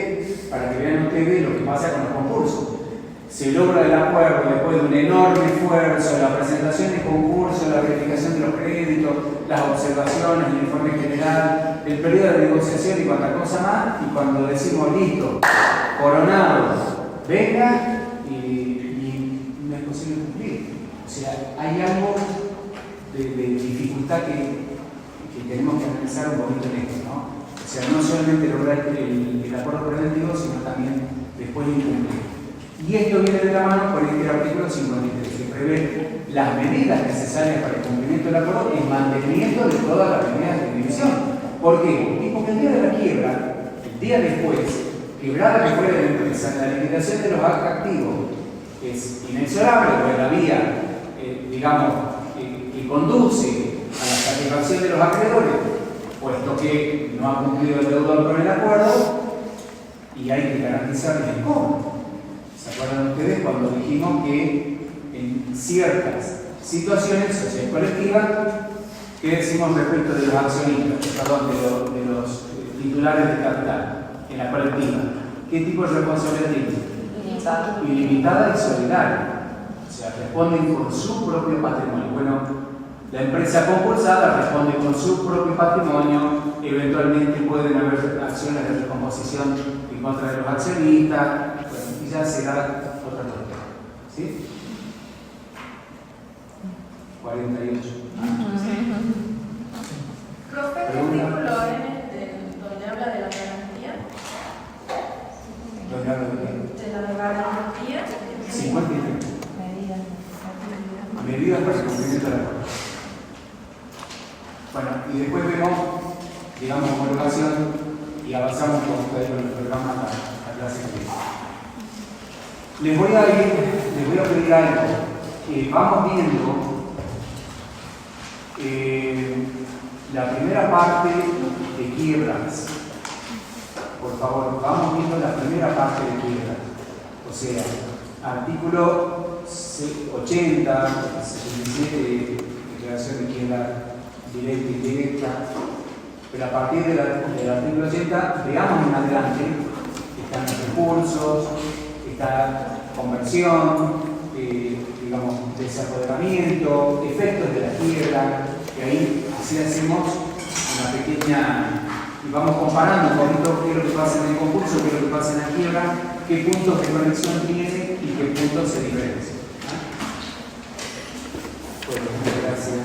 para que vean ustedes lo que pasa con los concursos. Se logra el acuerdo después de un enorme esfuerzo, la presentación de concursos, la verificación de los créditos, las observaciones, el informe general, el periodo de negociación y cuanta cosa más, y cuando decimos listo, coronados, venga, y no es posible cumplir. O sea, hay algo de dificultad que tenemos que analizar un poquito en esto, ¿no? O sea, no solamente lograr el acuerdo preventivo, sino también después incumplir. Y esto viene de la mano con este artículo 53, que prevé las medidas necesarias para el cumplimiento del acuerdo y mantenimiento de todas las medidas de inhibición. ¿Por qué? Porque el día de la quiebra, el día después, quebrada que fuera la empresa, la liquidación de los activos es inexorable, porque la vía, digamos, que conduce a la satisfacción de los acreedores, puesto que no ha cumplido el deudor con el acuerdo y hay que garantizar el cobro. ¿Se acuerdan ustedes cuando dijimos que en ciertas situaciones sociales colectivas, ¿qué decimos respecto de los accionistas, perdón, de los titulares de capital en la colectiva? ¿Qué tipo de responsabilidad tienen? Ilimitada y solidaria. O sea, responden con su propio patrimonio. Bueno, la empresa concursada responde con su propio patrimonio, eventualmente pueden haber acciones de recomposición en contra de los accionistas, y ya será otra cosa. ¿Sí? 48. Profe, ¿el Pregunta. artículo donde habla de la garantía? ¿Dónde habla de qué? De la garantía. 53. Medidas para el cumplimiento de la norma. Bueno, y después vemos, digamos, homologación y avanzamos con el programa a clase de Les voy a pedir algo. Vamos viendo la primera parte de quiebras. Por favor, vamos viendo la primera parte de quiebras. O sea, artículo 80, 77, declaración de quiebra directa y indirecta. Pero a partir del artículo 80, veamos en adelante, están los recursos, está conversión, digamos, desapoderamiento, efectos de la quiebra, y ahí así hacemos una pequeña, y vamos comparando con esto, qué es lo que pasa en el concurso, qué es lo que pasa en la quiebra, qué puntos de conexión tiene y qué puntos se diferencian. Bueno, gracias.